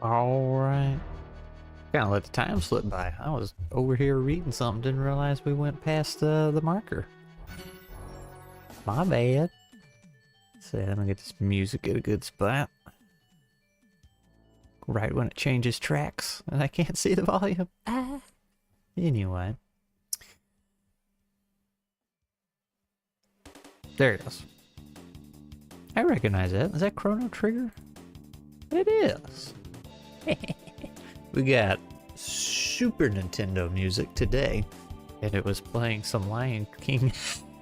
Alright. Kind of let the time slip by. I was over here reading something, didn't realize we went past the marker. My bad. So I'm gonna get this music at a good spot. Right when it changes tracks and I can't see the volume. Ah. Anyway. There it is. I recognize that. Is that Chrono Trigger? It is. We got Super Nintendo music today, and it was playing some Lion King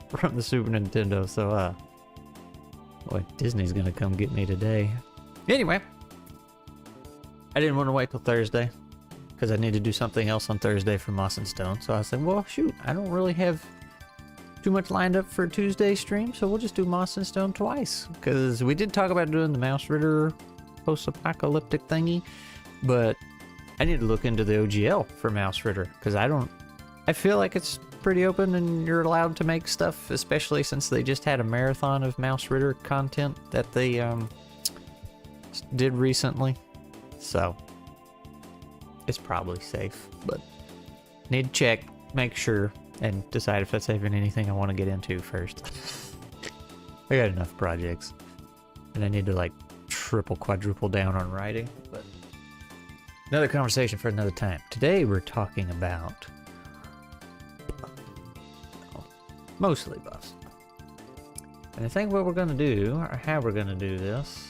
from the Super Nintendo, so boy, Disney's gonna come get me today. Anyway, I didn't want to wait till Thursday because I need to do something else on Thursday for Moss and Stone, so I said, well, shoot, I don't really have too much lined up for Tuesday stream, so we'll just do Moss and Stone twice, because we did talk about doing the Mouse Ritter post-apocalyptic thingy, but I need to look into the OGL for Mouse Ritter, because I feel like it's pretty open and you're allowed to make stuff, especially since they just had a marathon of Mouse Ritter content that they did recently, so it's probably safe, but need to check, make sure, and decide if that's even anything I want to get into first. I got enough projects, and I need to like triple, quadruple down on writing, but another conversation for another time. Today we're talking about mostly buffs. And I think what we're going to do, or how we're going to do this,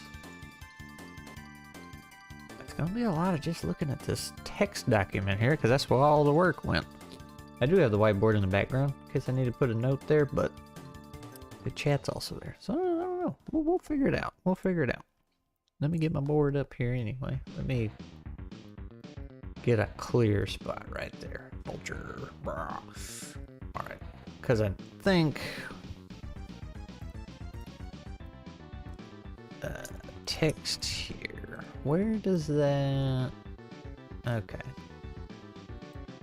it's going to be a lot of just looking at this text document here, because that's where all the work went. I do have the whiteboard in the background in case I need to put a note there, but the chat's also there. So I don't know. We'll figure it out. We'll figure it out. Let me get my board up here anyway. Let me get a clear spot right there. Vulture. Alright. Because I think text here. Where does that... Okay.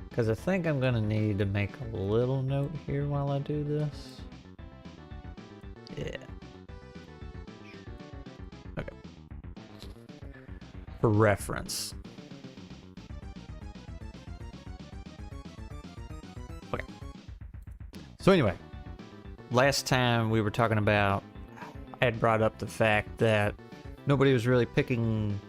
Because I think I'm going to need to make a little note here while I do this. Yeah. Okay. For reference. Okay. So anyway, last time we were talking about, I had brought up the fact that nobody was really picking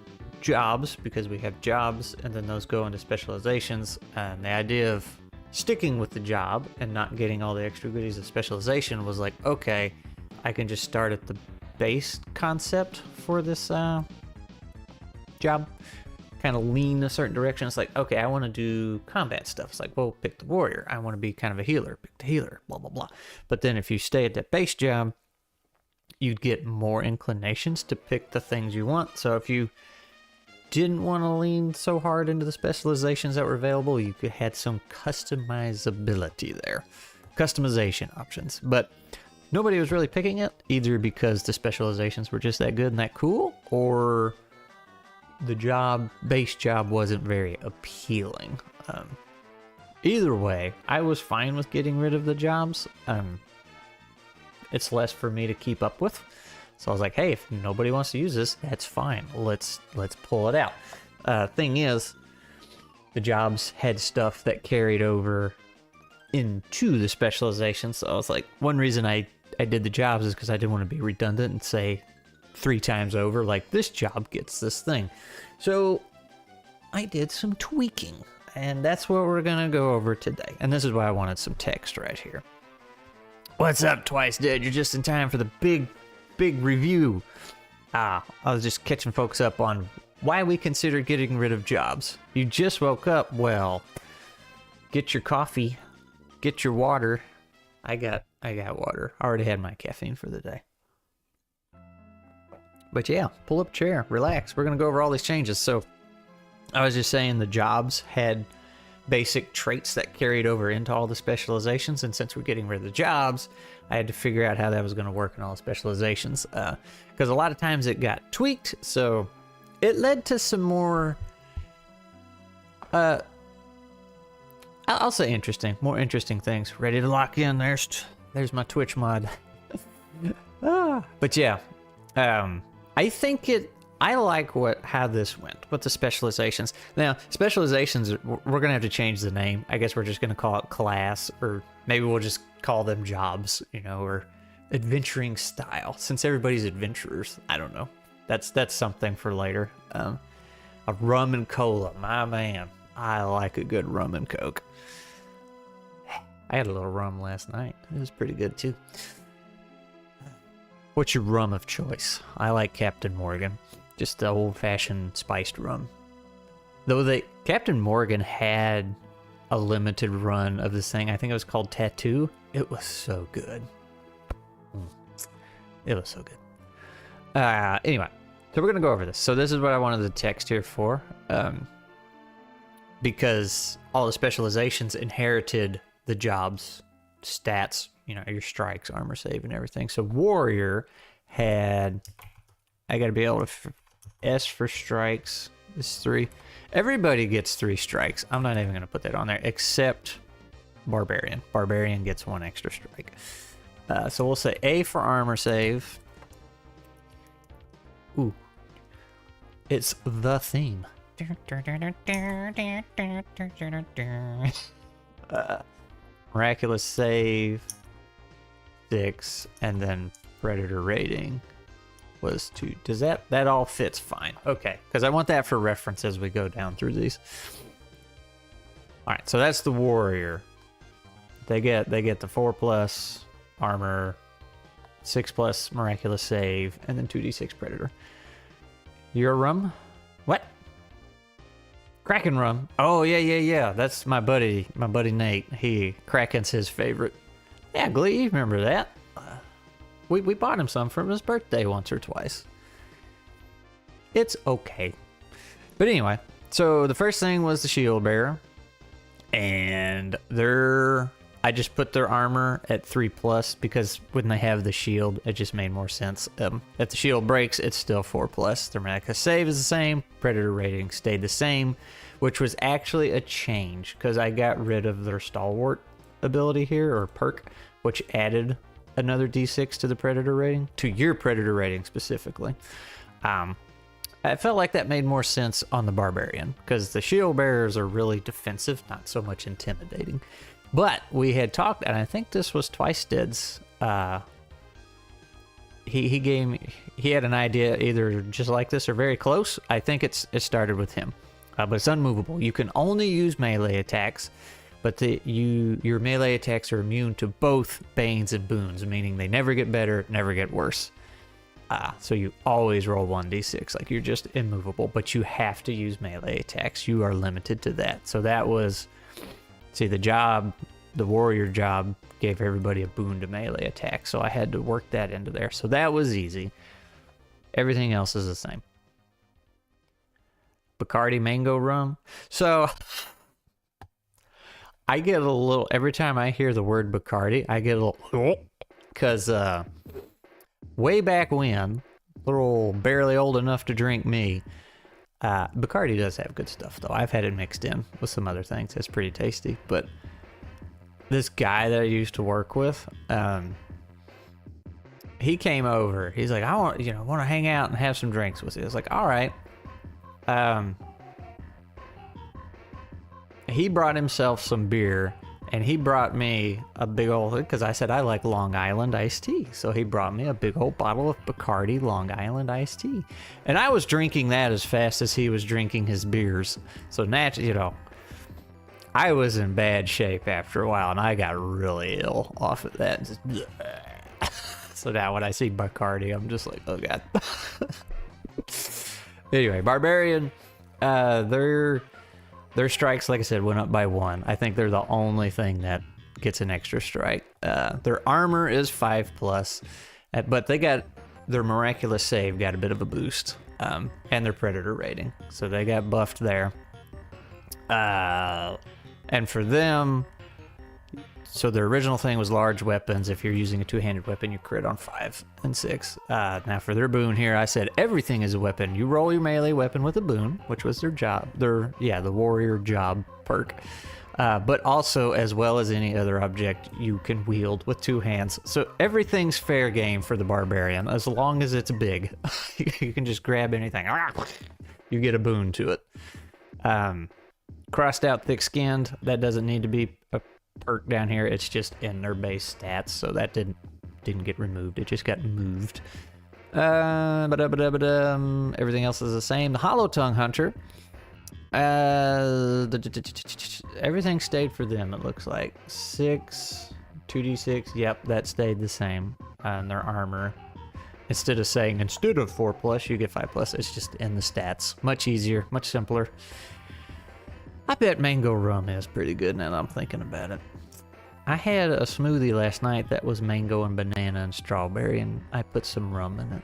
jobs, because we have jobs and then those go into specializations, and the idea of sticking with the job and not getting all the extra goodies of specialization was like, okay, I can just start at the base concept for this job, kind of lean a certain direction. It's like, okay, I want to do combat stuff. It's like, well, pick the warrior. I want to be kind of a healer, pick the healer, blah blah blah. But then if you stay at that base job, you'd get more inclinations to pick the things you want. So if you didn't want to lean so hard into the specializations that were available, you could had some customizability there, customization options, but nobody was really picking it, either because the specializations were just that good and that cool, or the base job wasn't very appealing. Either way, I was fine with getting rid of the jobs. It's less for me to keep up with. So I was like, hey, if nobody wants to use this, that's fine. Let's pull it out. Thing is, the jobs had stuff that carried over into the specializations. So I was like, one reason I did the jobs is because I didn't want to be redundant and say 3 times over, like, this job gets this thing. So I did some tweaking, and that's what we're going to go over today. And this is why I wanted some text right here. What's up, Twice Dead? You're just in time for the big review. I was just catching folks up on why we consider getting rid of jobs. You just woke up, well, get your coffee, get your water. I got water. I already had my caffeine for the day. But yeah, pull up a chair, relax. We're gonna go over all these changes. So I was just saying the jobs had basic traits that carried over into all the specializations, and since we're getting rid of the jobs, I had to figure out how that was going to work in all the specializations, because a lot of times it got tweaked, so it led to some more I'll say more interesting things. Ready to lock in. There's my Twitch mod. But yeah, I I like how this went with the specializations. Now, specializations, we're gonna have to change the name. I guess we're just gonna call it class, or maybe we'll just call them jobs, you know, or adventuring style. Since everybody's adventurers, I don't know. That's something for later. A rum and cola, my man. I like a good rum and coke. I had a little rum last night. It was pretty good too. What's your rum of choice? I like Captain Morgan. Just the old-fashioned spiced rum. Though Captain Morgan had a limited run of this thing. I think it was called Tattoo. It was so good. It was so good. Anyway, so we're going to go over this. So this is what I wanted the text here for. Because all the specializations inherited the jobs, stats, you know, your strikes, armor save, and everything. So warrior had, I got to be able to, S for strikes, this is 3. Everybody gets 3 strikes. I'm not even going to put that on there, except barbarian. Barbarian gets 1 extra strike. So we'll say A for armor save. Ooh, it's the theme. Miraculous save 6, and then predator rating was 2. Does that all fits fine? Okay, because I want that for reference as we go down through these. All right, so that's the warrior. They get the 4+ armor, 6+ miraculous save, and then 2d6 predator. Your rum? What? Kraken rum. Oh yeah. That's my buddy Nate. Kraken's his favorite. Yeah, Glee, you remember that? We bought him some for his birthday once or twice. It's okay. But anyway, so the first thing was the shield bearer, and I just put their armor at 3+ because when they have the shield, it just made more sense. If the shield breaks, it's still 4+. Their miraculous save is the same. Predator rating stayed the same, which was actually a change because I got rid of their stalwart ability here, or perk, which added another d6 to the predator rating, to your predator rating specifically. I felt like that made more sense on the barbarian because the shield bearers are really defensive, not so much intimidating. But we had talked, and I think this was Twice-Dead's. He had an idea either just like this or very close. I think it started with him, but it's unmovable. You can only use melee attacks, but your melee attacks are immune to both banes and boons, meaning they never get better, never get worse. So you always roll 1d6, like you're just immovable, but you have to use melee attacks. You are limited to that. So that was. See, the warrior job gave everybody a boon to melee attack, so I had to work that into there. So that was easy. Everything else is the same. Bacardi mango rum. So I get a little, every time I hear the word Bacardi, I get a little, because way back when, little barely old enough to drink me, Bacardi does have good stuff, though. I've had it mixed in with some other things. It's pretty tasty. But this guy that I used to work with, he came over. He's like, I want to hang out and have some drinks with you. I was like, all right. He brought himself some beer, and he brought me a big old, because I said I like Long Island iced tea. So he brought me a big old bottle of Bacardi Long Island iced tea. And I was drinking that as fast as he was drinking his beers. So naturally, I was in bad shape after a while, and I got really ill off of that. So now when I see Bacardi, I'm just like, oh God. Anyway, Barbarian, their strikes, like I said, went up by 1. I think they're the only thing that gets an extra strike. Their armor is 5+, but they got their miraculous save got a bit of a boost, and their predator rating, so they got buffed there. And for them, so their original thing was large weapons. If you're using a 2-handed weapon, you crit on 5 and 6. Now for their boon here, I said everything is a weapon. You roll your melee weapon with a boon, which was their job. The warrior job perk. but also, as well as any other object, you can wield with 2 hands. So everything's fair game for the barbarian, as long as it's big. You can just grab anything. You get a boon to it. Crossed out thick-skinned, that doesn't need to be a perk down here. It's just in their base stats, so that didn't get removed. It just got moved. Everything else is the same. The Hollow Tongue Hunter. Everything stayed for them, it looks like. 6, 2d6. Yep, that stayed the same. And their armor. Instead of 4+, you get 5+. It's just in the stats. Much easier, much simpler. I bet mango rum is pretty good now that I'm thinking about it. I had a smoothie last night that was mango and banana and strawberry, and I put some rum in it.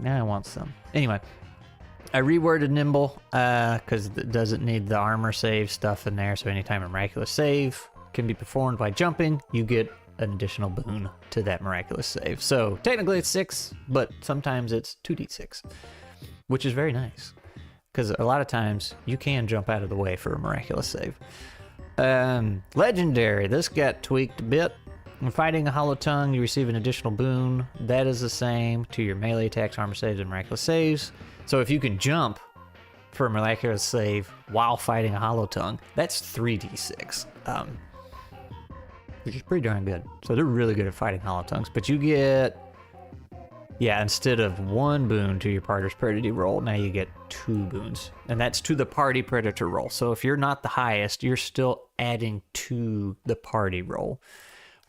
Now I want some. Anyway, I reworded Nimble because it doesn't need the armor save stuff in there, so anytime a miraculous save can be performed by jumping, you get an additional boon to that miraculous save. So technically it's 6, but sometimes it's 2d6, which is very nice. Because a lot of times you can jump out of the way for a miraculous save. Legendary. This got tweaked a bit. When fighting a Hollow Tongue, you receive an additional boon. That is the same to your melee attacks, armor saves, and miraculous saves. So if you can jump for a miraculous save while fighting a Hollow Tongue, that's 3d6. Which is pretty darn good. So they're really good at fighting Hollow Tongues. But you get... Yeah, instead of 1 boon to your party's predator roll, now you get 2 boons. And that's to the party predator roll. So if you're not the highest, you're still adding to the party roll,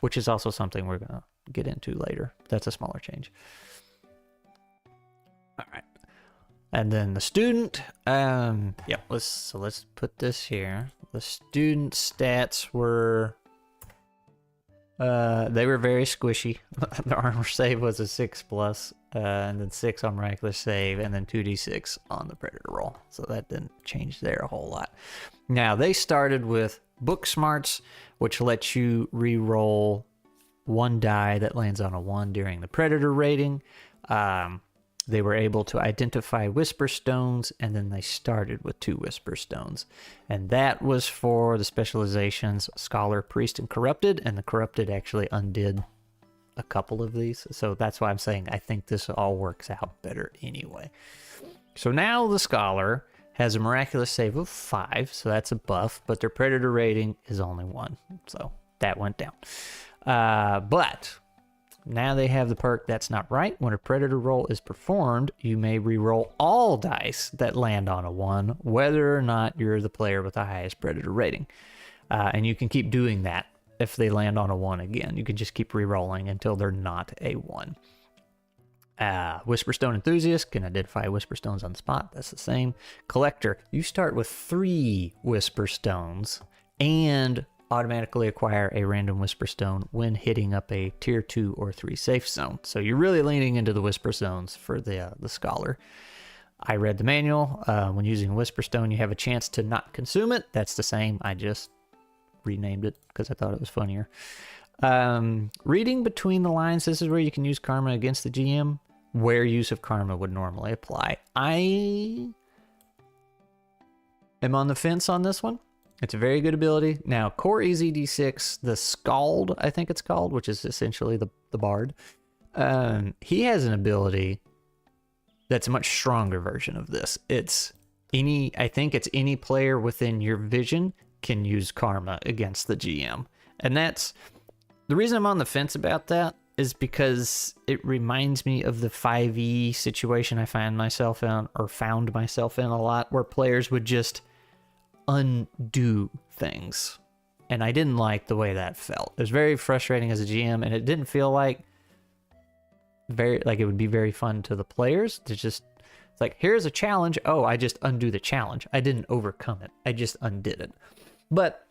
which is also something we're going to get into later. That's a smaller change. All right. And then the student, let's put this here. The student stats were... they were very squishy. The armor save was a 6+, and then 6 on miraculous save, and then 2d6 on the predator roll. So that didn't change there a whole lot. Now, they started with book smarts, which lets you re-roll 1 die that lands on a 1 during the predator rating. They were able to identify whisper stones, and then they started with 2 whisper stones. And that was for the specializations Scholar, Priest, and Corrupted, and the Corrupted actually undid a couple of these. So that's why I'm saying I think this all works out better anyway. So now the Scholar has a miraculous save of 5, so that's a buff, but their predator rating is only 1, so that went down. But... now they have the perk That's Not Right. When a predator roll is performed, you may re-roll all dice that land on a 1, whether or not you're the player with the highest predator rating. And you can keep doing that if they land on a 1 again. You can just keep re-rolling until they're not a 1. Whisperstone Enthusiast can identify Whisperstones on the spot. That's the same. Collector, you start with 3 Whisperstones and automatically acquire a random Whisperstone when hitting up a tier 2 or 3 safe zone. So you're really leaning into the Whisper Zones for the Scholar. I read the manual. When using Whisperstone, you have a chance to not consume it. That's the same. I just renamed it because I thought it was funnier. Reading between the lines. This is where you can use Karma against the GM, where use of Karma would normally apply. I am on the fence on this one. It's a very good ability. Now, Core Easy D6, the Scald, I think it's called, which is essentially the Bard. He has an ability that's a much stronger version of this. I think it's any player within your vision can use Karma against the GM. And that's, the reason I'm on the fence about that is because it reminds me of the 5e situation I found myself in a lot, where players would just undo things, and I didn't like the way that felt. It was very frustrating as a GM, and it didn't feel like it would be very fun to the players to just, it's like, here's a challenge, oh, I just undo the challenge. I didn't overcome it, I just undid it. But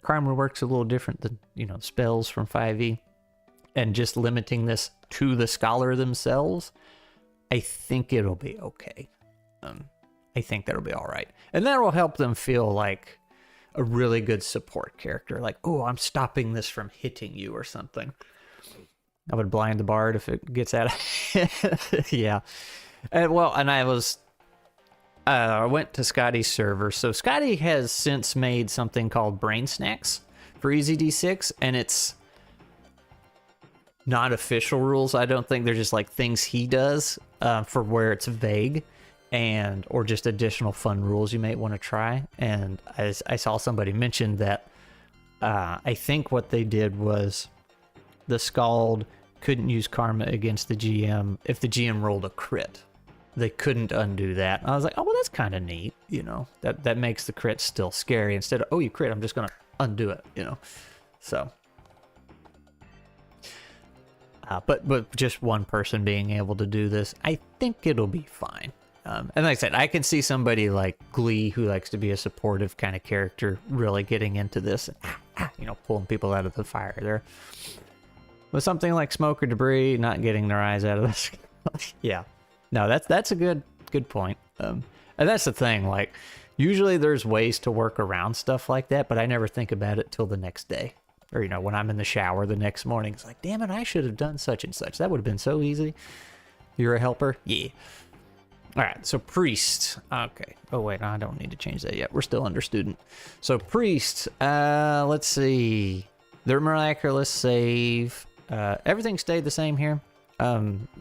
Karma works a little different than, spells from 5e, and just limiting this to the Scholar themselves, I think it'll be okay. I think that'll be all right. And that will help them feel like a really good support character. Like, oh, I'm stopping this from hitting you or something. I would blind the Bard if it gets out of... Yeah. And I was I went to Scotty's server. So Scotty has since made something called Brain Snacks for EZD6, and it's not official rules. I don't think they're just like things he does for where it's vague, and or just additional fun rules you might want to try. And I saw somebody mention that I think what they did was the Scald couldn't use karma against the GM if the GM rolled a crit. They couldn't undo that. I was like, oh, well, that's kind of neat, you know. That makes the crit still scary. Instead of, oh, you crit, I'm just going to undo it, you know. So, but just one person being able to do this, I think it'll be fine. And like I said, I can see somebody like Glee, who likes to be a supportive kind of character, really getting into this, and, you know, pulling people out of the fire there. With something like smoke or debris, not getting their eyes out of this. Yeah. No, that's a good point. And that's the thing, like, usually there's ways to work around stuff like that, but I never think about it till the next day. Or, you know, when I'm in the shower the next morning, it's like, damn it, I should have done such and such. That would have been so easy. You're a helper? Yeah. All right, so priest. Okay. Oh, wait, I don't need to change that yet. We're still under student. So priest, let's see. Their miraculous save. Everything stayed the same here.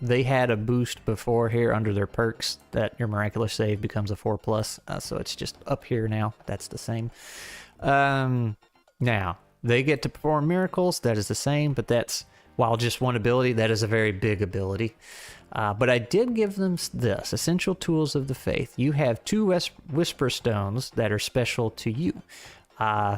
They had a boost before here under their perks that your miraculous save becomes a 4+, so it's just up here now. That's the same. Now, they get to perform miracles. That is the same, but that's, while just one ability, that is a very big ability. But I did give them this, Essential Tools of the Faith. You have 2 Whisper Stones that are special to you.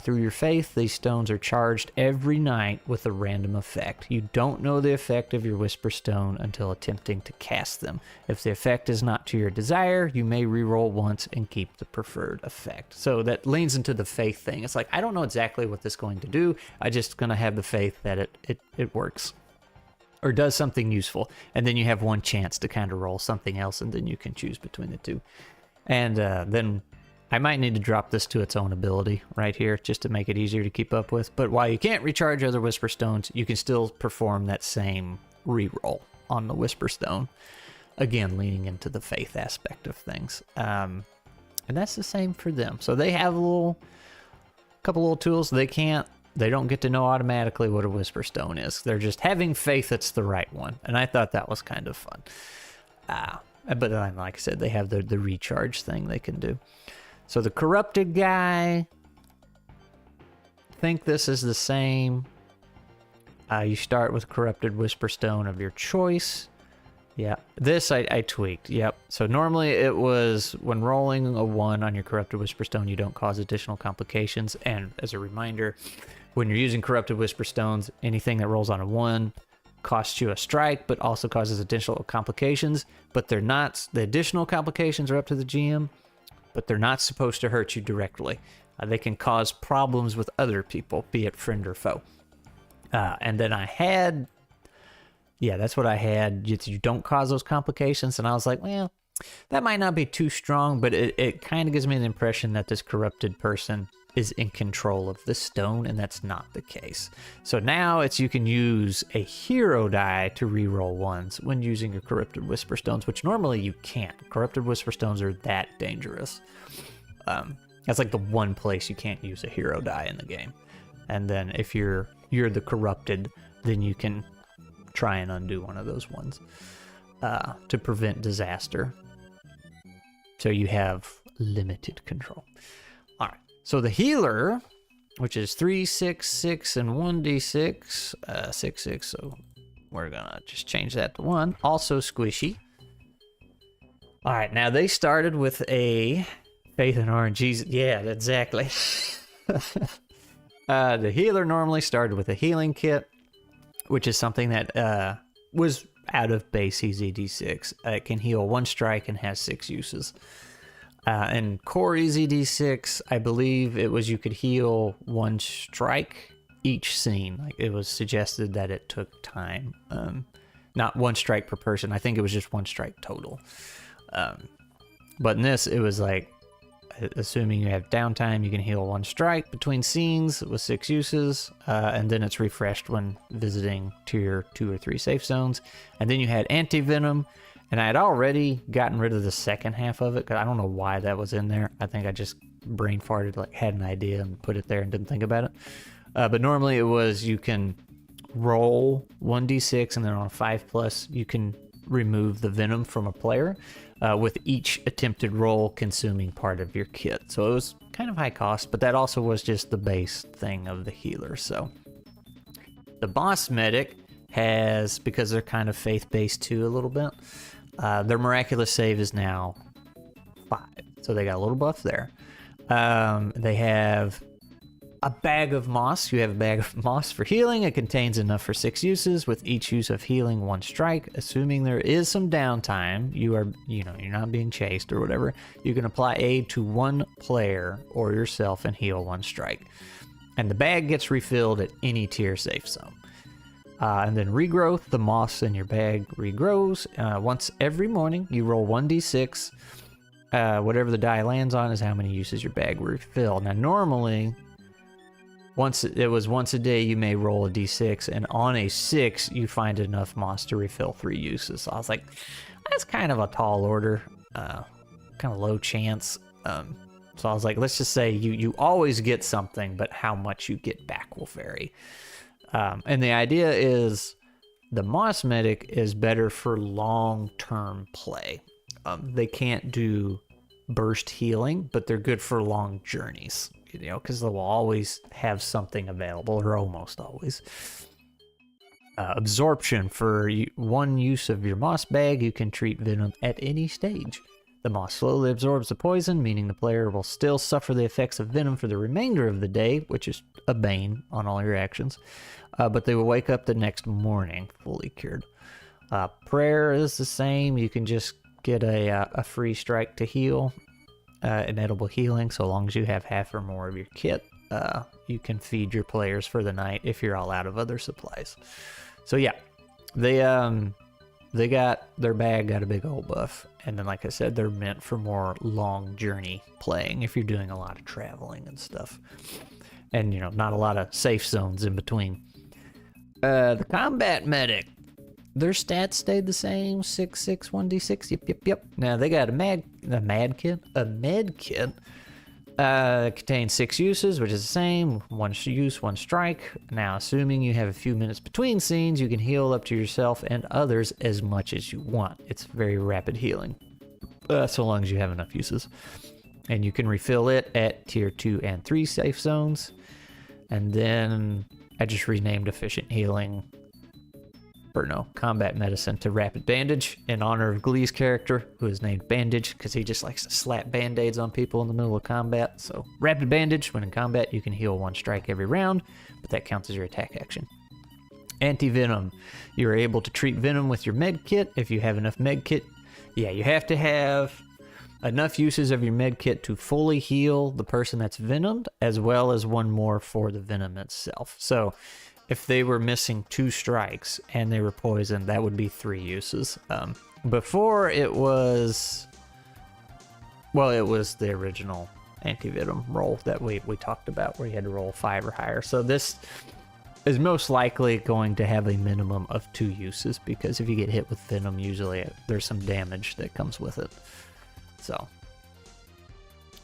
Through your faith, these stones are charged every night with a random effect. You don't know the effect of your Whisper Stone until attempting to cast them. If the effect is not to your desire, you may reroll once and keep the preferred effect. So that leans into the faith thing. It's like, I don't know exactly what this is going to do. I just gonna have the faith that it works or does something useful. And then you have one chance to kind of roll something else, and then you can choose between the two. And then I might need to drop this to its own ability right here just to make it easier to keep up with. But while you can't recharge other Whisper Stones, you can still perform that same reroll on the Whisper Stone. Again, leaning into the faith aspect of things. And that's the same for them. So they have a couple little tools. They don't get to know automatically what a Whisper Stone is. They're just having faith it's the right one. And I thought that was kind of fun. But then, like I said, they have the recharge thing they can do. So the corrupted guy, I think this is the same. You start with corrupted Whisper Stone of your choice. Yeah, this I tweaked. Yep. So normally it was when rolling a 1 on your corrupted Whisper Stone, you don't cause additional complications. And as a reminder, when you're using corrupted Whisper Stones, anything that rolls on a 1 costs you a strike, but also causes additional complications. But they're not, the additional complications are up to the GM. But they're not supposed to hurt you directly. They can cause problems with other people, be it friend or foe. And then I had, yeah, that's what I had. You don't cause those complications. And I was like, well, that might not be too strong, but it kind of gives me the impression that this corrupted person is in control of the stone, and that's not the case. So now you can use a hero die to reroll ones when using your corrupted Whisper Stones, which normally you can't. Corrupted Whisper Stones are that dangerous. That's like the one place you can't use a hero die in the game. And then if you're the corrupted, then you can try and undo one of those ones to prevent disaster. So you have limited control. All right. So the healer, which is 3, 6, 6, and 1d6, 6, 6, so we're gonna just change that to 1. Also squishy. All right, now they started with a faith in RNGs. Yeah, exactly. The healer normally started with a healing kit, which is something that was out of base EZD6. It can heal 1 strike and has 6 uses. And core EZD6, I believe it was you could heal 1 strike each scene. Like, it was suggested that it took time. Not 1 strike per person. I think it was just 1 strike total. But in this, it was like, assuming you have downtime, you can heal 1 strike between scenes with 6 uses. And then it's refreshed when visiting to your 2 or 3 safe zones. And then you had anti-venom. And I had already gotten rid of the second half of it, because I don't know why that was in there. I think I just brain farted, like had an idea and put it there and didn't think about it. But normally it was you can roll 1d6, and then on a 5+, you can remove the venom from a player, with each attempted roll consuming part of your kit. So it was kind of high cost, but that also was just the base thing of the healer. So the boss medic has, because they're kind of faith-based too a little bit, their miraculous save is now 5. So they got a little buff there. They have a bag of moss. You have a bag of moss for healing. It contains enough for 6 uses, with each use of healing 1 strike. Assuming there is some downtime, you're not being chased or whatever, you can apply aid to 1 player or yourself and heal 1 strike. And the bag gets refilled at any tier safe zone. And then regrowth, the moss in your bag regrows. Once every morning, you roll 1d6. Whatever the die lands on is how many uses your bag will refill. Now, normally, once a day, you may roll a d6, and on a 6, you find enough moss to refill 3 uses. So I was like, that's kind of a tall order, kind of low chance. So I was like, let's just say you always get something, but how much you get back will vary. And the idea is the moss medic is better for long-term play. They can't do burst healing, but they're good for long journeys, because they'll always have something available, or almost always. Absorption, for 1 use of your moss bag, you can treat venom at any stage. The moss slowly absorbs the poison, meaning the player will still suffer the effects of venom for the remainder of the day, which is a bane on all your actions, but they will wake up the next morning fully cured. Prayer is the same. You can just get a free strike to heal, an edible healing, so long as you have half or more of your kit. You can feed your players for the night if you're all out of other supplies. So yeah, they got their bag, got a big old buff, and then like I said, they're meant for more long journey playing if you're doing a lot of traveling and stuff, and not a lot of safe zones in between. The combat medic, their stats stayed the same, 6/6, 1d6. Yep. Now they got a med kit. Contains 6 uses, which is the same. 1 use, 1 strike. Now, assuming you have a few minutes between scenes, you can heal up to yourself and others as much as you want. It's very rapid healing, so long as you have enough uses. And you can refill it at tier 2 and 3 safe zones. And then I just renamed efficient healing, combat medicine, to rapid bandage in honor of Glee's character, who is named Bandage because he just likes to slap band-aids on people in the middle of combat. So rapid bandage, when in combat, you can heal 1 strike every round, but that counts as your attack action. Anti-venom, you are able to treat venom with your med kit if you have enough med kit. Yeah, you have to have enough uses of your med kit to fully heal the person that's venomed, as well as 1 more for the venom itself. So if they were missing 2 strikes and they were poisoned, that would be 3 uses. Before it was the original anti-venom roll that we talked about, where you had to roll 5 or higher. So this is most likely going to have a minimum of 2 uses, because if you get hit with venom, usually there's some damage that comes with it. So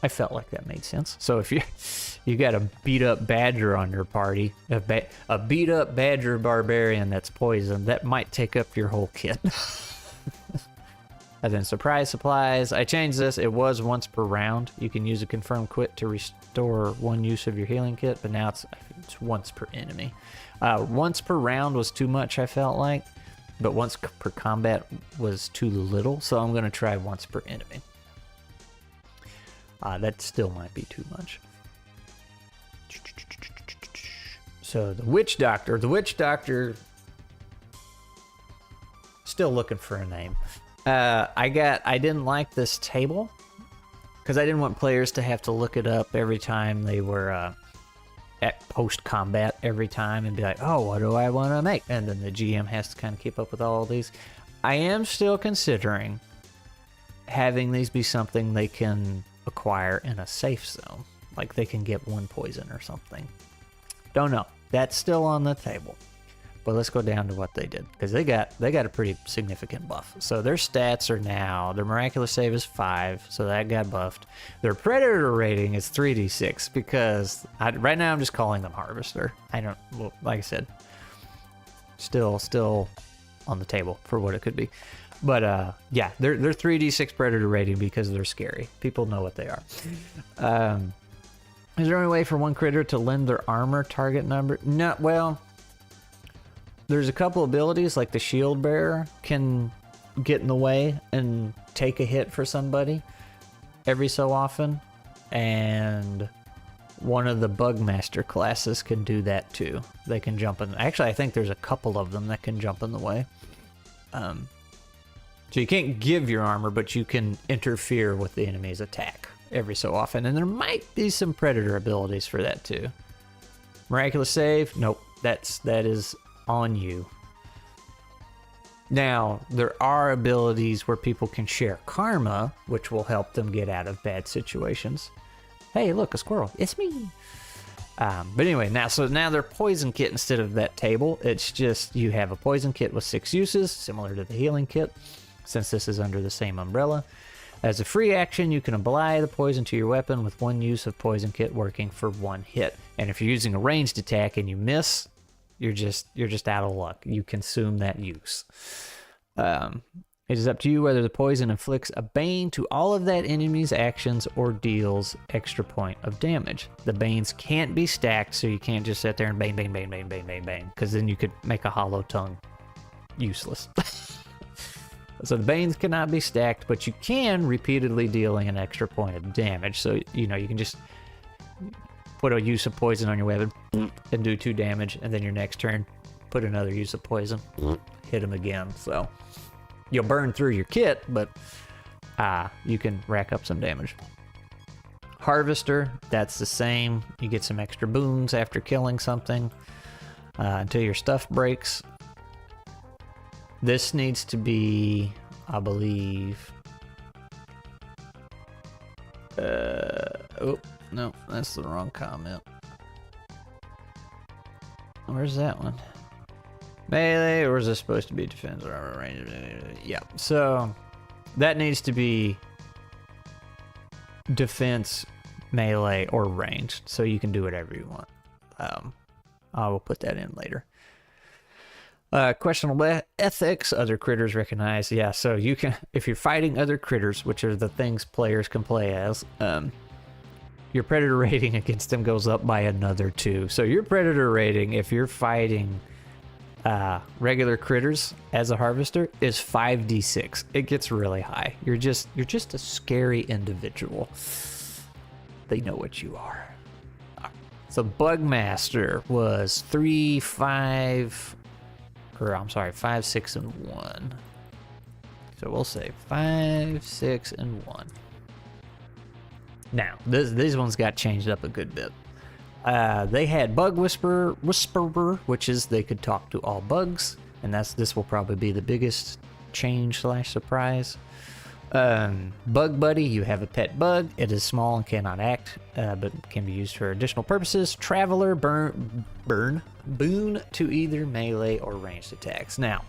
I felt like that made sense. So if you got a beat up badger on your party, a beat up badger barbarian that's poisoned, that might take up your whole kit. And then surprise supplies, I changed this. It was once per round. You can use a confirmed quit to restore 1 use of your healing kit, but now it's once per enemy. Once per round was too much, I felt like, but once per combat was too little, so I'm going to try once per enemy. That still might be too much. So the witch doctor, still looking for a name. I didn't like this table because I didn't want players to have to look it up every time they were at post combat every time and be like, oh, what do I want to make? And then the GM has to kind of keep up with all of these. I am still considering having these be something they can acquire in a safe zone, like they can get 1 poison or something. Don't know. That's still on the table. Well, let's go down to what they did, because they got a pretty significant buff. So their stats are now, their miraculous save is 5, so that got buffed. Their predator rating is 3d6, because right now I'm just calling them harvester. Well, like I said, still on the table for what it could be. But yeah, they're 3d6 predator rating because they're scary. People know what they are. Is there any way for one critter to lend their armor target number? No, well, there's a couple abilities, like the shield bearer can get in the way and take a hit for somebody every so often. And one of the Bugmaster classes can do that too. They can jump in. Actually, I think there's a couple of them that can jump in the way. So you can't give your armor, but you can interfere with the enemy's attack every so often. And there might be some predator abilities for that too. Miraculous save? Nope. That is on you. Now, there are abilities where people can share karma, which will help them get out of bad situations. Hey, look, a squirrel. It's me. But anyway, now their poison kit instead of that table, it's just you have a poison kit with 6 uses, similar to the healing kit, since this is under the same umbrella. As a free action, you can apply the poison to your weapon with 1 use of poison kit working for 1 hit. And if you're using a ranged attack and you miss, you're just out of luck. You consume that use. It is up to you whether the poison inflicts a bane to all of that enemy's actions or deals extra point of damage. The banes can't be stacked, so you can't just sit there and bang, bang, bang, bang, bang, bang, bang, because then you could make a hollow tongue useless. So the banes cannot be stacked, but you can repeatedly dealing an extra point of damage. So, you can just put a use of poison on your weapon and do 2 damage, and then your next turn, put another use of poison, hit him again. So you'll burn through your kit, but you can rack up some damage. Harvester, that's the same. You get some extra boons after killing something until your stuff breaks. This needs to be, I believe... oh, no, that's the wrong comment. Where's that one? Melee, or is this supposed to be defense or armor range? Yeah, so that needs to be defense, melee, or ranged, so you can do whatever you want. I will put that in later. Questionable ethics, other critters recognized. Yeah, so you can, if you're fighting other critters, which are the things players can play as, your predator rating against them goes up by another 2. So your predator rating, if you're fighting regular critters as a harvester, is 5d6. It gets really high. You're just a scary individual. They know what you are. So Bugmaster was 3, 5, 6, and 1. So we'll say 5, 6, and 1. Now, these ones got changed up a good bit. They had Bug Whisperer, which is they could talk to all bugs, and this will probably be the biggest change / surprise. Bug Buddy, you have a pet bug. It is small and cannot act, but can be used for additional purposes. Traveler, boon to either melee or ranged attacks. Now,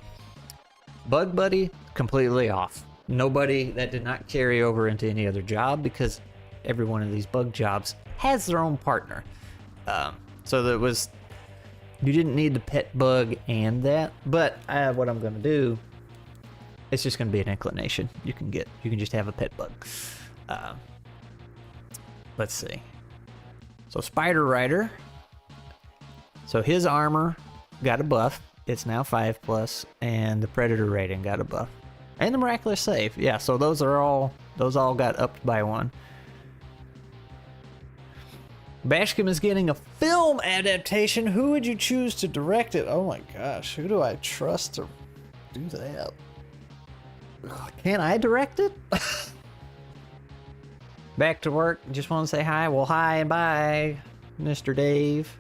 Bug Buddy, completely off. That did not carry over into any other job, because every one of these bug jobs has their own partner. So that was, you didn't need the pet bug and that, but what I'm going to do, it's just going to be an inclination you can just have a pet bug. Let's see. So Spider Rider, so his armor got a buff. It's now 5+, and the predator rating got a buff, and the miraculous save. Yeah, so those all got upped by 1. Bashcom is getting a film adaptation. Who would you choose to direct it? Oh my gosh, who do I trust to do that? Can I direct it? Back to work. Just want to say hi. Well, hi and bye, Mr. Dave.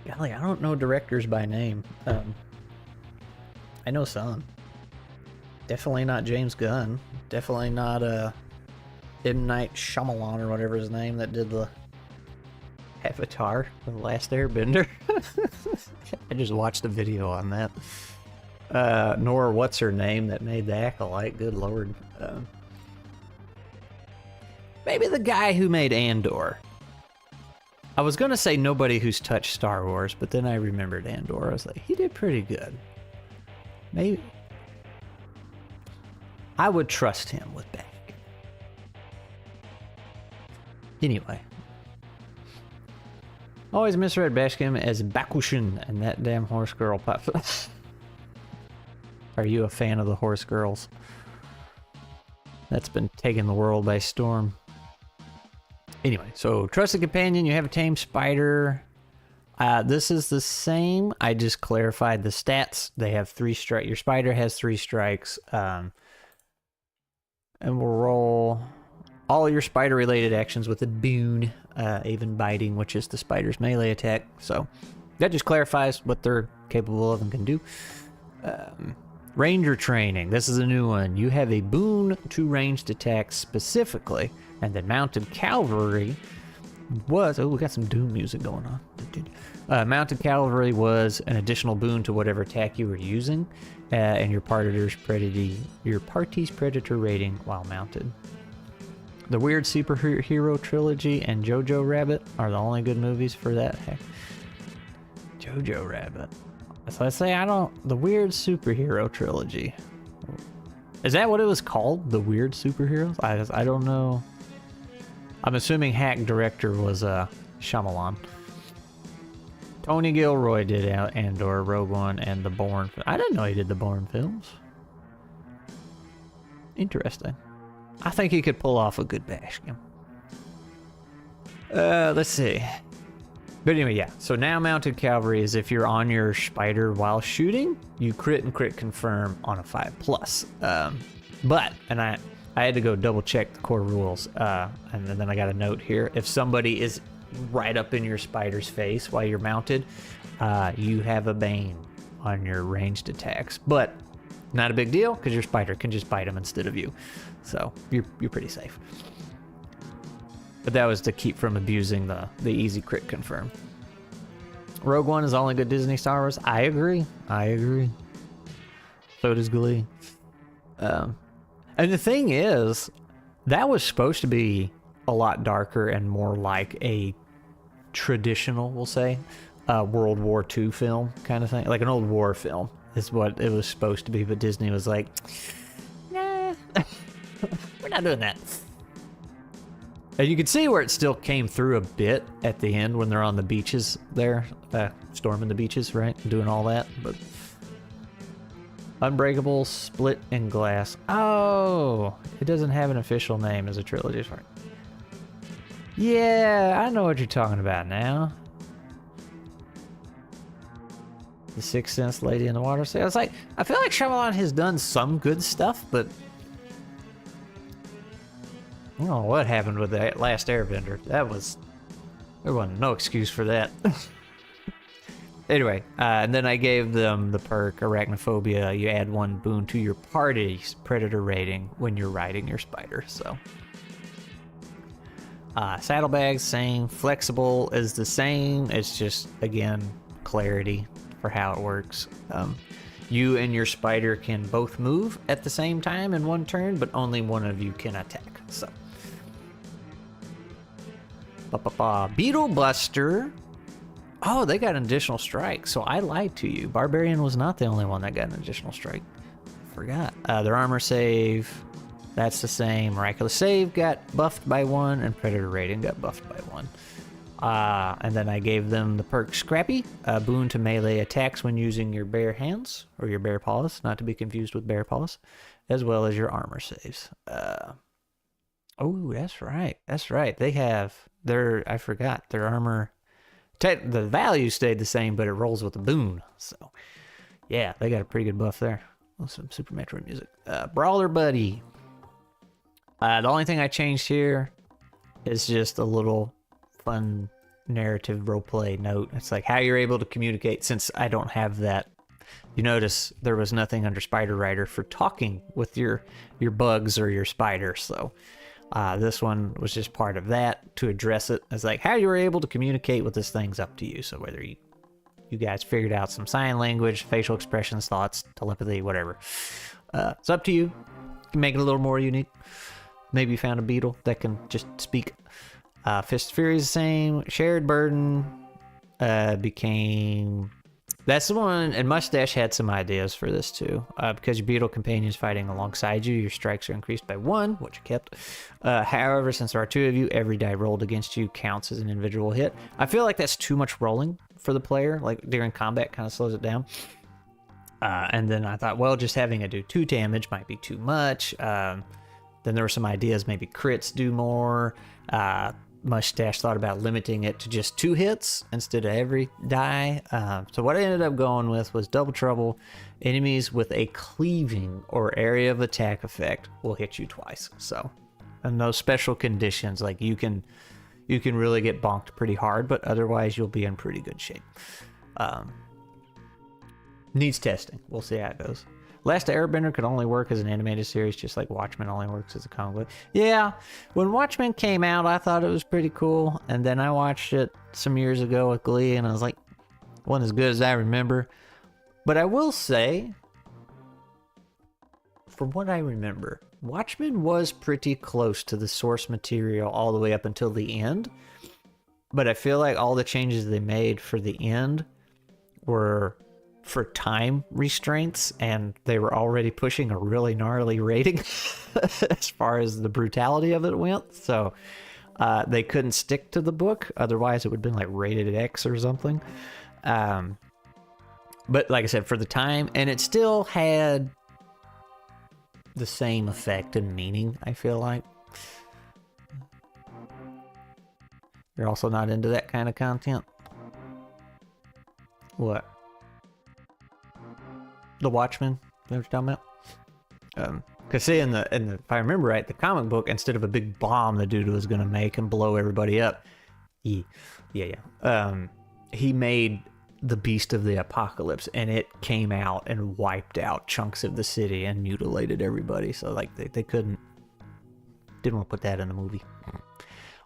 Golly, I don't know directors by name. I know some. Definitely not James Gunn. Definitely not M. Night Shyamalan or whatever his name that did the Avatar, The Last Airbender. I just watched a video on that. Nor what's her name that made the Acolyte, good lord. Maybe the guy who made Andor. I was gonna say nobody who's touched Star Wars, but then I remembered Andor. I was like, he did pretty good. Maybe. I would trust him with that. Anyway. Always misread Bashkim as Bakushin and that damn horse girl pops up. Are you a fan of the horse girls? That's been taking the world by storm. Anyway, so trusted companion, you have a tame spider. This is the same. I just clarified the stats. They have 3 strikes. Your spider has 3 strikes. And we'll roll all your spider-related actions with a boon, even biting, which is the spider's melee attack. So that just clarifies what they're capable of and can do. Ranger training. This is a new one. You have a boon to ranged attacks specifically, and then mounted cavalry was... Oh, we got some Doom music going on. Mounted cavalry was an additional boon to whatever attack you were using, and your party's predator rating while mounted. The Weird Superhero Trilogy and Jojo Rabbit are the only good movies for that. Heck. Jojo Rabbit. So I say the Weird Superhero Trilogy. Is that what it was called? The Weird Superheroes? I don't know. I'm assuming hack director was Shyamalan. Tony Gilroy did Andor, Rogue One, and the Bourne. I didn't know he did the Bourne films. Interesting. I think he could pull off a good Bashkim. Let's see. But anyway, yeah. So now mounted cavalry is if you're on your spider while shooting, you crit and crit confirm on a 5+. And I had to go double check the core rules. And then I got a note here. If somebody is right up in your spider's face while you're mounted, you have a bane on your ranged attacks. But not a big deal because your spider can just bite them instead of you. So you're pretty safe. But that was to keep from abusing the easy crit confirm. Rogue One is the only good Disney Star Wars. I agree. So does Glee. And the thing is, that was supposed to be a lot darker and more like a traditional, we'll say, World War II film kind of thing. Like an old war film is what it was supposed to be. But Disney was like, nah, we're not doing that. And you can see where it still came through a bit at the end when they're on the beaches there, storming the beaches, right? Doing all that, but... Unbreakable, Split, and Glass. Oh, it doesn't have an official name as a trilogy. Sorry. Yeah, I know what you're talking about now. The Sixth Sense, Lady in the Water. So I was like, I feel like Shyamalan has done some good stuff, but... I don't know what happened with that Last Airbender. There wasn't no excuse for that. Anyway, and then I gave them the perk Arachnophobia. You add 1 boon to your party's predator rating when you're riding your spider. So, saddlebags, same. Flexible is the same. It's just, again, clarity for how it works. You and your spider can both move at the same time in one turn, but only one of you can attack. So. Beetle Buster. Oh, they got an additional strike, so I lied to you. Barbarian was not the only one that got an additional strike. Forgot. Their armor save, that's the same. Miraculous save got buffed by 1, and Predator rating got buffed by 1. And then I gave them the perk Scrappy, a boon to melee attacks when using your bare hands, or your bare paws, not to be confused with bear paws, as well as your armor saves. Oh, that's right. That's right. They have I forgot, their armor... The value stayed the same, but it rolls with a boon. So, yeah, they got a pretty good buff there. Oh, some Super Metroid music. Brawler Buddy. The only thing I changed here is just a little fun narrative roleplay note. It's like how you're able to communicate since I don't have that. You notice there was nothing under Spider Rider for talking with your bugs or your spider. So This one was just part of that to address it. It's like how you were able to communicate with this thing's up to you. So whether you guys figured out some sign language, facial expressions, thoughts, telepathy, whatever. It's up to you. You can make it a little more unique. Maybe you found a beetle that can just speak. Fist of Fury is the same. Shared Burden became... That's the one, and Mustache had some ideas for this too. Because your beetle companion is fighting alongside you, your strikes are increased by 1, which you kept. However, since there are 2 of you, every die rolled against you counts as an individual hit. I feel like that's too much rolling for the player. Like during combat, kind of slows it down. And then I thought, well, just having it do 2 damage might be too much. Then there were some ideas, maybe crits do more. Mustache thought about limiting it to just 2 hits instead of every die. So what I ended up going with was Double Trouble. Enemies with a cleaving or area of attack effect will hit you twice. So, and those special conditions, like you can really get bonked pretty hard, but otherwise you'll be in pretty good shape. Needs testing. We'll see how it goes. Last Airbender could only work as an animated series, just like Watchmen only works as a comic book. Yeah, when Watchmen came out, I thought it was pretty cool, and then I watched it some years ago with Glee, and I was like, it wasn't as good as I remember. But I will say, from what I remember, Watchmen was pretty close to the source material all the way up until the end. But I feel like all the changes they made for the end were for time restraints, and they were already pushing a really gnarly rating as far as the brutality of it went. So they couldn't stick to the book. Otherwise, it would have been like rated X or something. But like I said, for the time, and it still had the same effect and meaning, I feel like. You're also not into that kind of content? What? The Watchmen? Is that what you're talking about? Because see, in the if I remember right, the comic book, instead of a big bomb the dude was going to make and blow everybody up, he made the Beast of the Apocalypse, and it came out and wiped out chunks of the city and mutilated everybody. So like they didn't want to put that in the movie.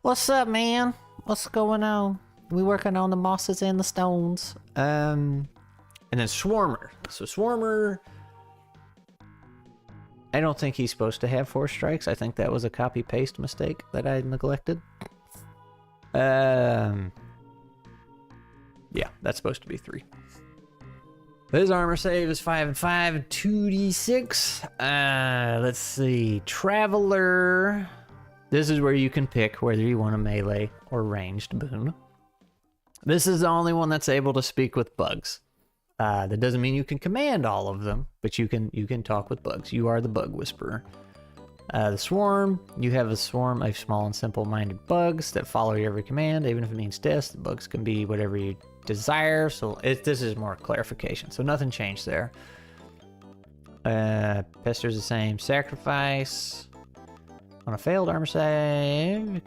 What's up, man? What's going on? We working on the mosses and the stones. And then Swarmer. So Swarmer, I don't think he's supposed to have 4 strikes. I think that was a copy-paste mistake that I neglected. Yeah, that's supposed to be 3. His armor save is 5 and 5 and 2d6. Let's see. Traveler. This is where you can pick whether you want a melee or ranged boon. This is the only one that's able to speak with bugs. That doesn't mean you can command all of them, but you can talk with bugs. You are the bug whisperer. The swarm, you have a swarm of small and simple-minded bugs that follow your every command, even if it means death. The bugs can be whatever you desire. So this is more clarification. So nothing changed there. Pester's the same. Sacrifice. On a failed armor save,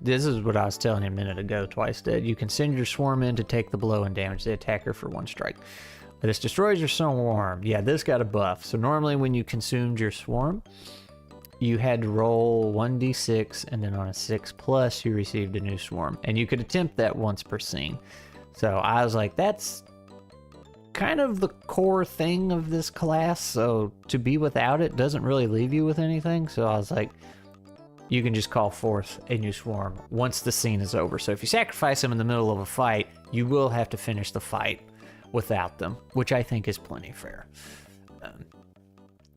this is what I was telling you a minute ago, twice dead. You can send your swarm in to take the blow and damage the attacker for 1 strike. This destroys your swarm. Yeah, this got a buff. So normally when you consumed your swarm, you had to roll 1d6, and then on a 6+, you received a new swarm. And you could attempt that once per scene. So I was like, that's kind of the core thing of this class. So to be without it doesn't really leave you with anything. So I was like, you can just call forth a new swarm once the scene is over. So if you sacrifice them in the middle of a fight, you will have to finish the fight without them, which I think is plenty fair.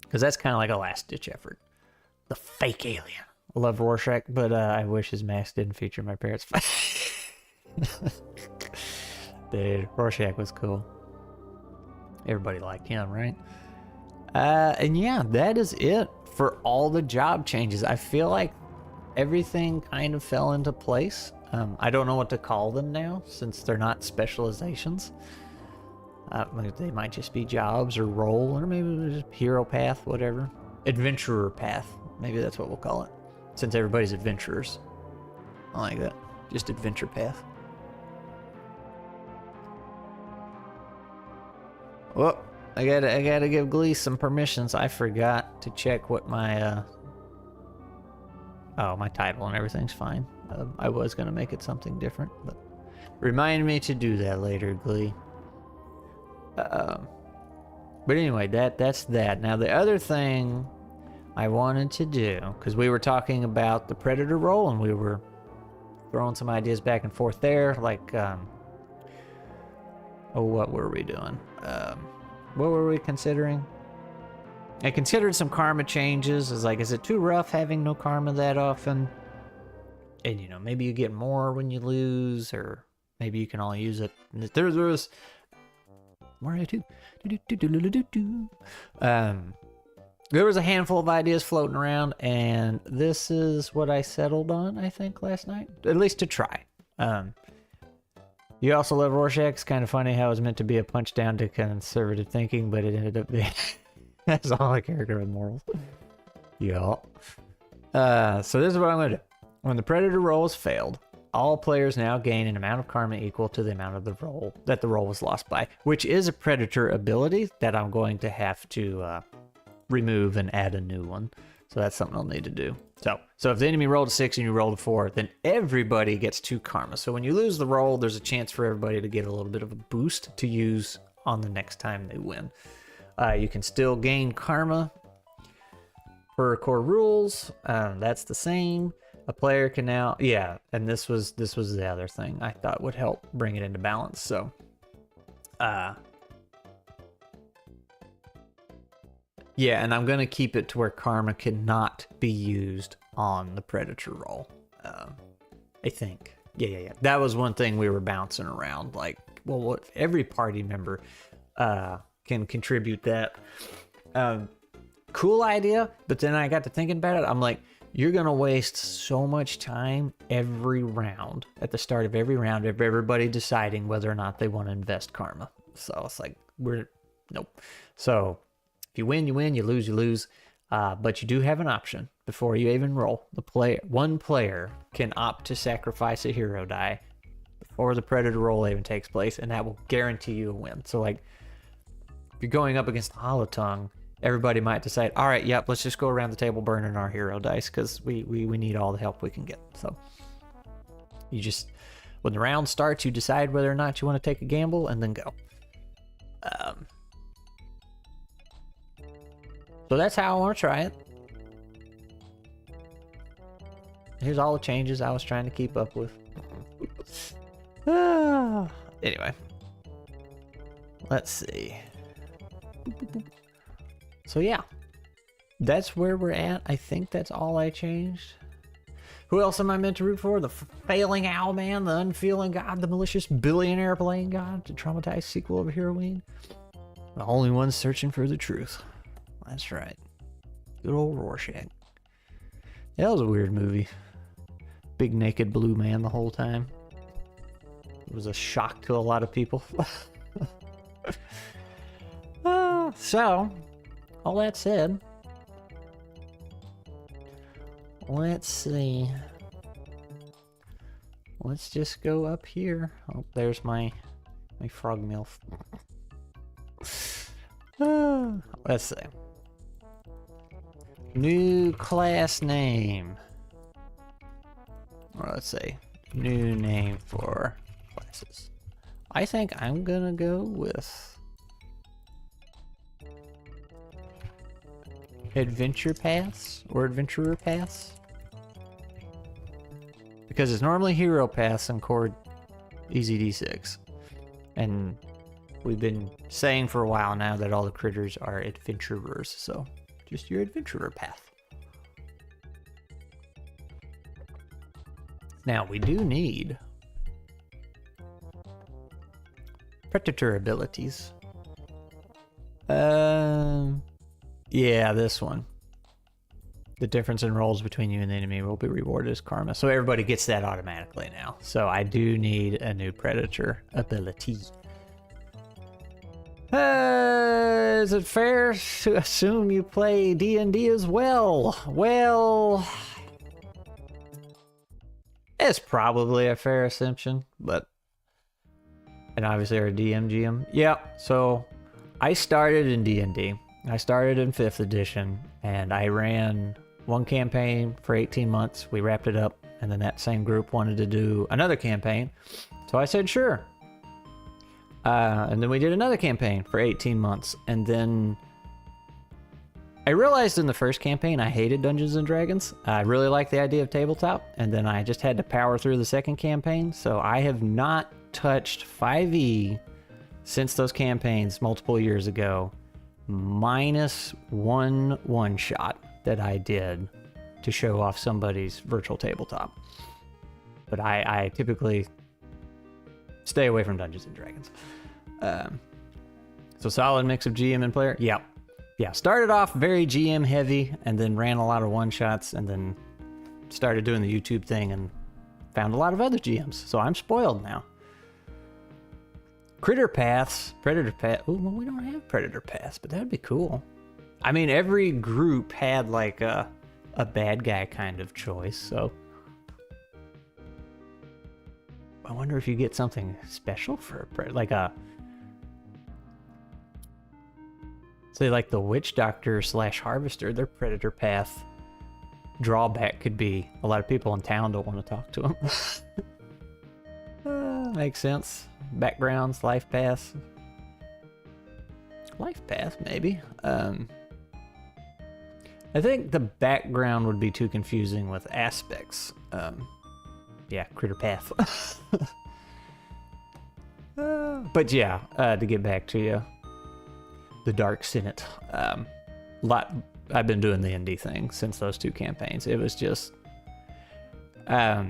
Because that's kind of like a last-ditch effort. The fake alien. I love Rorschach, but I wish his mask didn't feature my parents' face. Dude, Rorschach was cool. Everybody liked him, right? And yeah, that is it for all the job changes. I feel like everything kind of fell into place. I don't know what to call them now, since they're not specializations. They might just be jobs or role, or maybe just hero path, whatever. Adventurer path. Maybe that's what we'll call it, since everybody's adventurers. I like that. Just adventure path. Well, I gotta give Glee some permissions. I forgot to check what my Oh, my title and everything's fine. I was going to make it something different, but remind me to do that later, Glee. But anyway, that's that. Now, the other thing I wanted to do, because we were talking about the Predator role, and we were throwing some ideas back and forth there, like, what were we doing? What were we considering? I considered some karma changes. Is like, is it too rough having no karma that often? And, you know, maybe you get more when you lose, or maybe you can only use it. There's Mario 2. There was a handful of ideas floating around, and this is what I settled on, I think, last night. At least to try. You also love Rorschach. It's kind of funny how it was meant to be a punch down to conservative thinking, but it ended up being... That's all a character with morals. Yeah. So this is what I'm going to do. When the Predator roll is failed, all players now gain an amount of karma equal to the amount of the roll that the roll was lost by, which is a Predator ability that I'm going to have to remove and add a new one. So that's something I'll need to do. So if the enemy rolled a 6 and you rolled a 4, then everybody gets 2 karma. So when you lose the roll, there's a chance for everybody to get a little bit of a boost to use on the next time they win. You can still gain karma per core rules. That's the same. A player can now, yeah, and this was the other thing I thought would help bring it into balance. So, yeah, and I'm gonna keep it to where karma cannot be used on the Predator roll. I think, yeah. That was one thing we were bouncing around. Like, well, what if every party member can contribute that? Cool idea, but then I got to thinking about it. I'm like, you're gonna waste so much time every round, at the start of every round, of everybody deciding whether or not they want to invest karma. So it's like, nope. So if you win, you win. You lose, you lose. But you do have an option before you even roll. One player can opt to sacrifice a hero die before the Predator roll even takes place, and that will guarantee you a win. So like, if you're going up against Holotongue, everybody might decide, all right, yep, let's just go around the table burning our hero dice because we need all the help we can get. So you just, when the round starts, you decide whether or not you want to take a gamble and then go. So that's how I want to try it. Here's all the changes I was trying to keep up with. Anyway, let's see. So yeah, that's where we're at. I think that's all I changed. Who else am I meant to root for? The failing Owlman, the unfeeling god, the malicious billionaire playing god, the traumatized sequel of Heroine. The only one searching for the truth. That's right. Good old Rorschach. That was a weird movie. Big naked blue man the whole time. It was a shock to a lot of people. So, all that said, let's see. Let's just go up here. Oh, there's my frog milf. Let's see. New class name. Or let's say new name for classes. I think I'm gonna go with Adventure Paths or Adventurer Paths. Because it's normally Hero Paths and Core Easy D6. And we've been saying for a while now that all the critters are adventurers, so just your adventurer path. Now we do need Predator abilities. Yeah, this one. The difference in rolls between you and the enemy will be rewarded as karma. So everybody gets that automatically now. So I do need a new Predator ability. Is it fair to assume you play D&D as well? Well, it's probably a fair assumption, but... And obviously our GM. Yeah, so I started in D&D. I started in 5th edition, and I ran one campaign for 18 months. We wrapped it up, and then that same group wanted to do another campaign. So I said, sure. And then we did another campaign for 18 months. And then I realized in the first campaign I hated Dungeons and Dragons. I really liked the idea of tabletop, and then I just had to power through the second campaign. So I have not touched 5e since those campaigns multiple years ago, minus one shot that I did to show off somebody's virtual tabletop. But I typically stay away from Dungeons and Dragons. So solid mix of GM and player. Yep. Yeah, started off very GM heavy and then ran a lot of one-shots and then started doing the YouTube thing and found a lot of other GMs. So I'm spoiled now. Critter paths, predator path. Oh, well, we don't have predator paths, but that'd be cool. I mean, every group had like a bad guy kind of choice, so I wonder if you get something special for like a, say like the witch doctor / harvester. Their predator path drawback could be a lot of people in town don't want to talk to them. Makes sense. Backgrounds, life paths. Life path, maybe. I think the background would be too confusing with aspects. Yeah, critter path. But yeah, to get back to you, the Dark Senate. I've been doing the indie thing since those two campaigns. It was just, I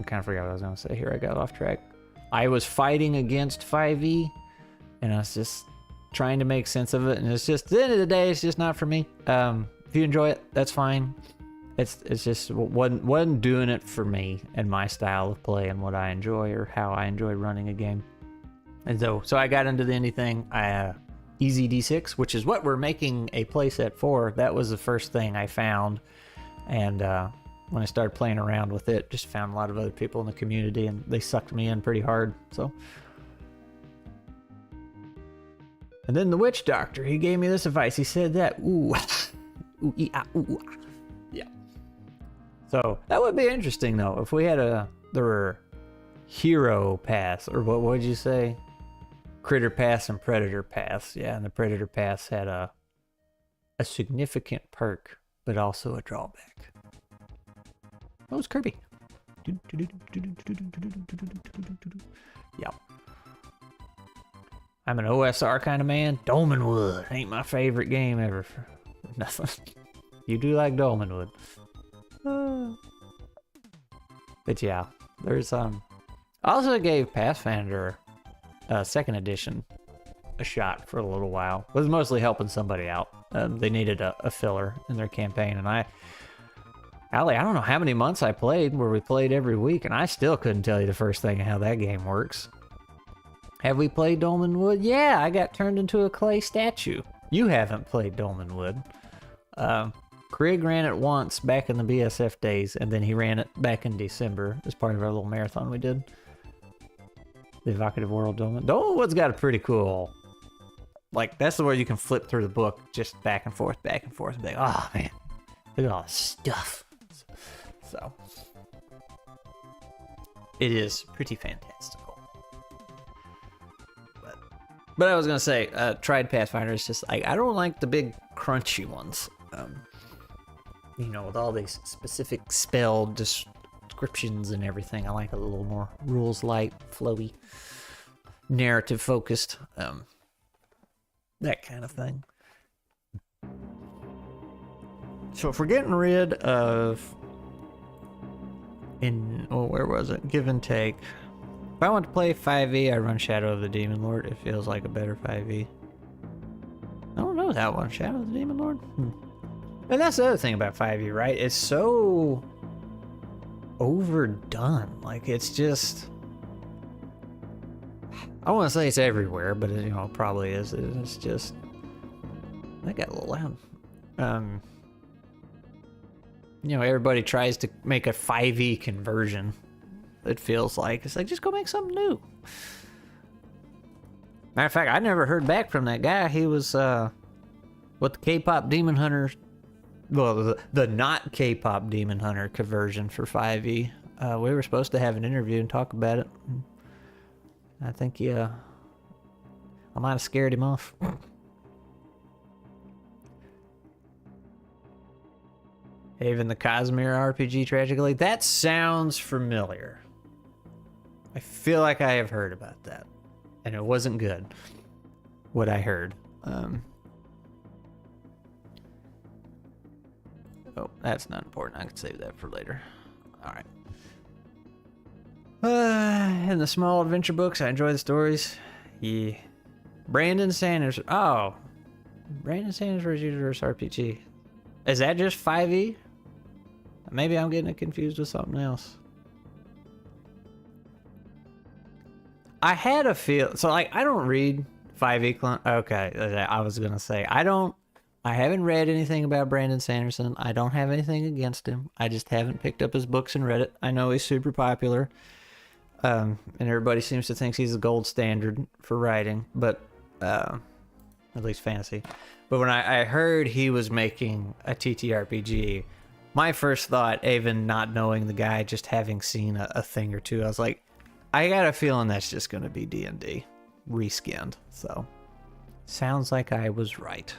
kind of forgot what I was going to say here. I got off track. I was fighting against 5e, and I was just trying to make sense of it. And it's just, at the end of the day, it's just not for me. If you enjoy it, that's fine. It's just wasn't doing it for me and my style of play and what I enjoy or how I enjoy running a game. And so I got into the indie thing. Easy D6, which is what we're making a playset for. That was the first thing I found, and when I started playing around with it, just found a lot of other people in the community, and they sucked me in pretty hard. So, and then the witch doctor, he gave me this advice. He said that, ooh, ooh, yeah. So that would be interesting though if we had there were hero paths, or what would you say? Critter paths and predator paths. Yeah, and the predator paths had a significant perk, but also a drawback. Oh, it's Kirby. Yeah. I'm an OSR kind of man. Dolmenwood ain't my favorite game ever for nothing. You do like Dolmenwood. But yeah, there's I also gave Pathfinder 2nd edition a shot for a little while. Was mostly helping somebody out. They needed a filler in their campaign, and Allie, I don't know how many months I played where we played every week, and I still couldn't tell you the first thing of how that game works. Have we played Dolmenwood? Yeah, I got turned into a clay statue. You haven't played Dolmenwood. Craig ran it once back in the BSF days, and then he ran it back in December as part of our little marathon we did. The Evocative World Dolmen. Dolmenwood's got a pretty cool, like, that's the way you can flip through the book just back and forth, and be like, oh man, look at all this stuff. So, it is pretty fantastical. But I was gonna say, tried Pathfinder is just like, I don't like the big crunchy ones. You know, with all these specific spell descriptions and everything. I like a little more rules light, flowy, narrative focused, that kind of thing. So if we're getting rid of, where was it? Give and take. If I want to play 5e, I run Shadow of the Demon Lord. It feels like a better 5e. I don't know that one. Shadow of the Demon Lord? And that's the other thing about 5e, right? It's so overdone. Like, it's just, I don't want to say it's everywhere, but it, it probably is. It's just, that got a little loud. Everybody tries to make a 5e conversion. It feels like it's like, just go make something new. Matter of fact, I never heard back from that guy. He was what the K-pop Demon Hunter, well, the not K-pop Demon Hunter conversion for 5e. We were supposed to have an interview and talk about it. I think, I might have scared him off. Even the Cosmere RPG tragically. That sounds familiar. I feel like I have heard about that. And it wasn't good, what I heard. Oh, that's not important. I can save that for later. All right. In the small adventure books, I enjoy the stories. Yeah. Brandon Sanders. Oh. Brandon Sanders Universe RPG. Is that just 5e? Maybe I'm getting it confused with something else. I had a feel. So, like, I don't read 5e. Okay. I was going to say, I haven't read anything about Brandon Sanderson. I don't have anything against him. I just haven't picked up his books and read it. I know he's super popular. And everybody seems to think he's the gold standard for writing, but at least fantasy. But when I heard he was making a TTRPG, my first thought, even not knowing the guy, just having seen a thing or two, I was like, I got a feeling that's just going to be D&D reskinned. So, sounds like I was right.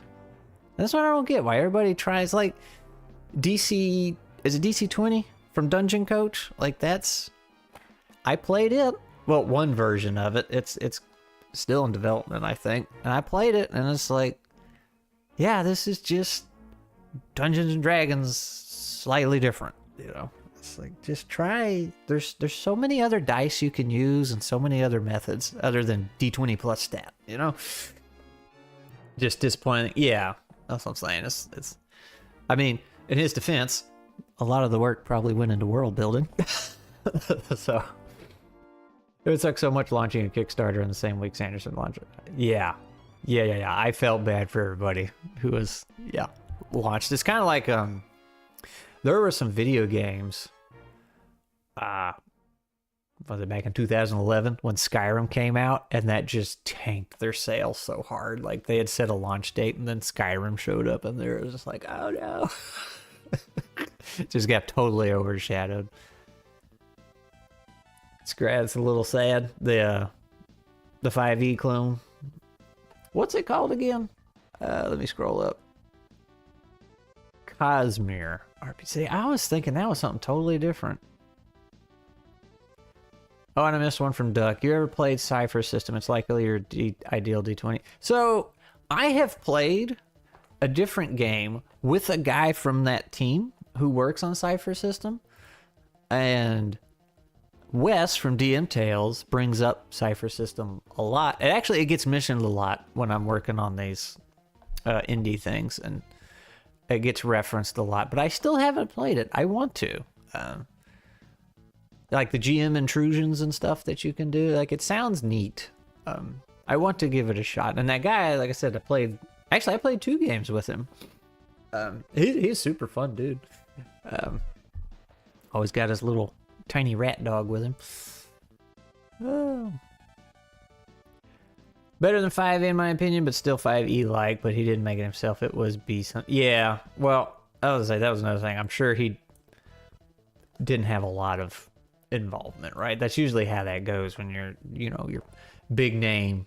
That's what I don't get. Why everybody tries, like, DC... Is it DC 20 from Dungeon Coach? Like, that's... I played it. Well, one version of it. It's still in development, I think. And I played it, and it's like... Yeah, this is just Dungeons and Dragons slightly different, you know? It's like, just try... There's so many other dice you can use and so many other methods other than D20 plus stat, you know? Just disappointing. Yeah. That's what I'm saying. It's. I mean, in his defense, a lot of the work probably went into world building. So it took so much launching a Kickstarter in the same week Sanderson launched it. Yeah. I felt bad for everybody who was launched. It's kind of like there were some video games. Was it back in 2011 when Skyrim came out, and that just tanked their sales so hard. Like, they had set a launch date and then Skyrim showed up and they were just like, oh no. Just got totally overshadowed. It's a little sad. The 5e clone. What's it called again? Let me scroll up. Cosmere RPG. I was thinking that was something totally different. Oh, and I missed one from Duck. You ever played Cypher System? It's likely your ideal D20. So, I have played a different game with a guy from that team who works on Cypher System. And Wes from DM Tales brings up Cypher System a lot. It gets mentioned a lot when I'm working on these indie things. And it gets referenced a lot. But I still haven't played it. I want to. Like the GM intrusions and stuff that you can do. Like, it sounds neat. I want to give it a shot. And that guy, like I said, I played 2 games with him. He's super fun, dude. Always got his little tiny rat dog with him. Oh. Better than 5e in my opinion, but still 5e-like, but he didn't make it himself. It was B. Yeah, well, I was gonna say, that was another thing. I'm sure he didn't have a lot of involvement, right? That's usually how that goes when you're, your big name,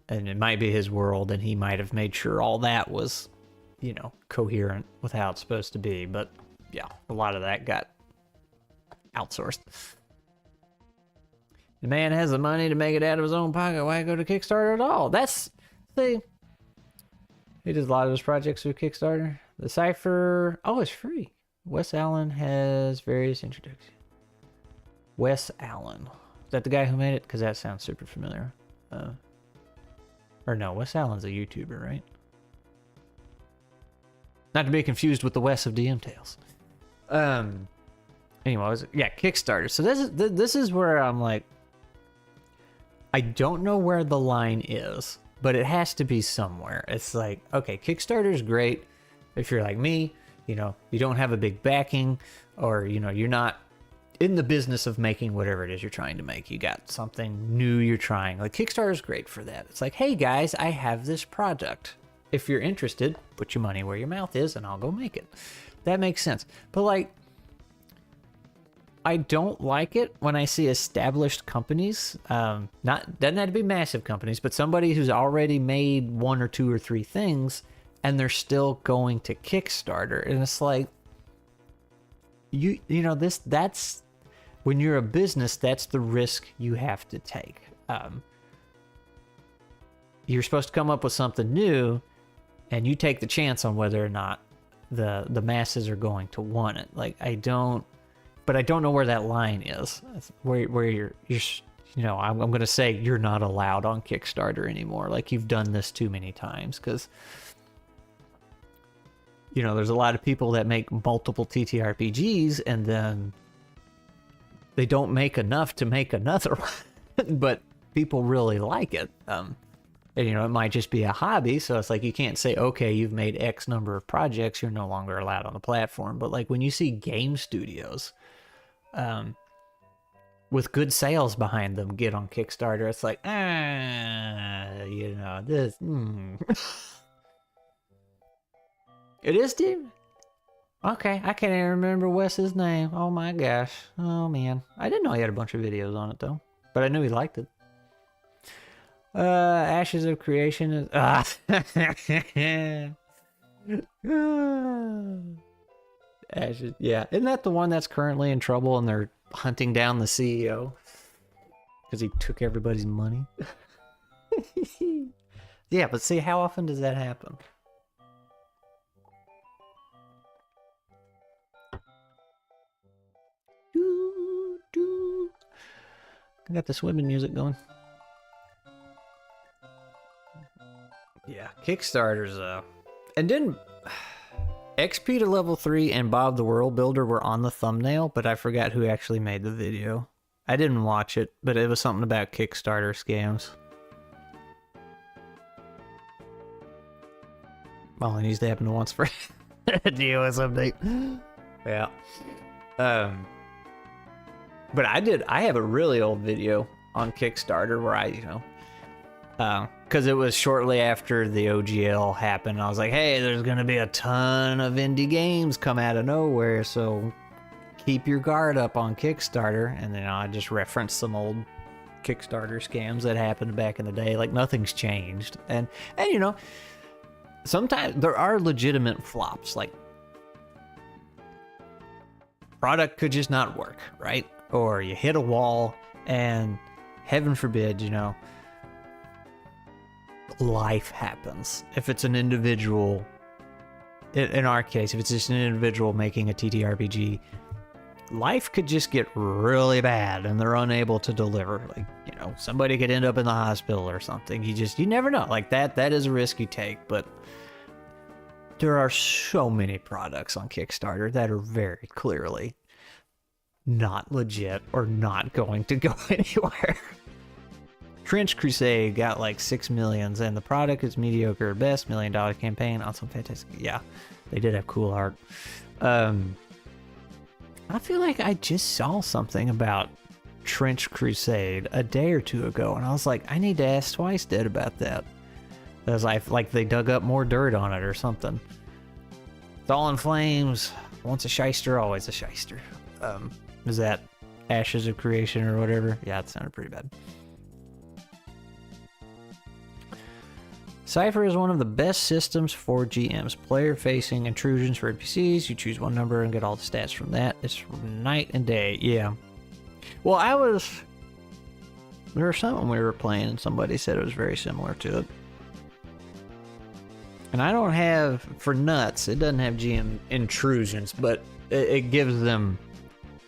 and it might be his world, and he might have made sure all that was, coherent with how it's supposed to be. But yeah, a lot of that got outsourced. The man has the money to make it out of his own pocket. Why go to Kickstarter at all? He does a lot of his projects through Kickstarter. The Cypher, it's free. Wes Allen has various introductions. Wes Allen. Is that the guy who made it? Because that sounds super familiar. Or no, Wes Allen's a YouTuber, right? Not to be confused with the Wes of DM Tales. Anyway, Kickstarter. So this is where I'm like, I don't know where the line is, but it has to be somewhere. It's like, okay, Kickstarter's great if you're like me, you don't have a big backing, or, you're not in the business of making whatever it is you're trying to make. You got something new you're trying. Like, Kickstarter's great for that. It's like, hey guys, I have this product. if you're interested, put your money where your mouth is and I'll go make it. That makes sense. But like, I don't like it when I see established companies, doesn't have to be massive companies, but somebody who's already made 1 or 2 or 3 things and they're still going to Kickstarter. And it's like, you know, that's when you're a business, that's the risk you have to take. You're supposed to come up with something new and you take the chance on whether or not the masses are going to want it. Like, I don't know where that line is, where you're you know, I'm going to say you're not allowed on Kickstarter anymore. Like, you've done this too many times, because, you know, there's a lot of people that make multiple TTRPGs and then they don't make enough to make another one, but people really like it. And, you know, it might just be a hobby. So it's like, you can't say, okay, you've made X number of projects, you're no longer allowed on the platform. But like, when you see game studios, with good sales behind them get on Kickstarter, it's like, you know, this, It is, dude? Okay, I can't even remember Wes's name. Oh my gosh. Oh man. I didn't know he had a bunch of videos on it though, but I knew he liked it. Ashes of Creation is... Ashes, yeah. Isn't that the one that's currently in trouble and they're hunting down the CEO? Because he took everybody's money? Yeah, but see, how often does that happen? I got the swimming music going. Yeah, Kickstarters, and then XP to Level 3 and Bob the World Builder were on the thumbnail, but I forgot who actually made the video. I didn't watch it, but it was something about Kickstarter scams. All he needs to happen once for a DOS update. Yeah. But I have a really old video on Kickstarter where I, you know, because it was shortly after the OGL happened. I was like, hey, there's going to be a ton of indie games come out of nowhere, so keep your guard up on Kickstarter. And then I just referenced some old Kickstarter scams that happened back in the day. Like, nothing's changed. And you know, sometimes there are legitimate flops. Like, product could just not work, right? Or you hit a wall and heaven forbid, you know, life happens. If it's an individual, in our case, if it's just an individual making a TTRPG, life could just get really bad and they're unable to deliver. Like, you know, somebody could end up in the hospital or something. You never know. Like, that is a risk you take, but there are so many products on Kickstarter that are very clearly not legit or not going to go anywhere. Trench Crusade got like 6 millions and the product is mediocre at best. $1 million campaign on some fantastic. Yeah, they did have cool art. I feel like I just saw something about Trench Crusade a day or two ago and I was like, I need to ask Twice Dead about that. It was like they dug up more dirt on it or something. It's all in flames. Once a shyster, always a shyster. Is that Ashes of Creation or whatever? Yeah, it sounded pretty bad. Cypher is one of the best systems for GMs. Player-facing intrusions for NPCs. You choose one number and get all the stats from that. It's night and day. Yeah. Well, there was something we were playing and somebody said it was very similar to it. And I don't have, for nuts, it doesn't have GM intrusions, but it gives them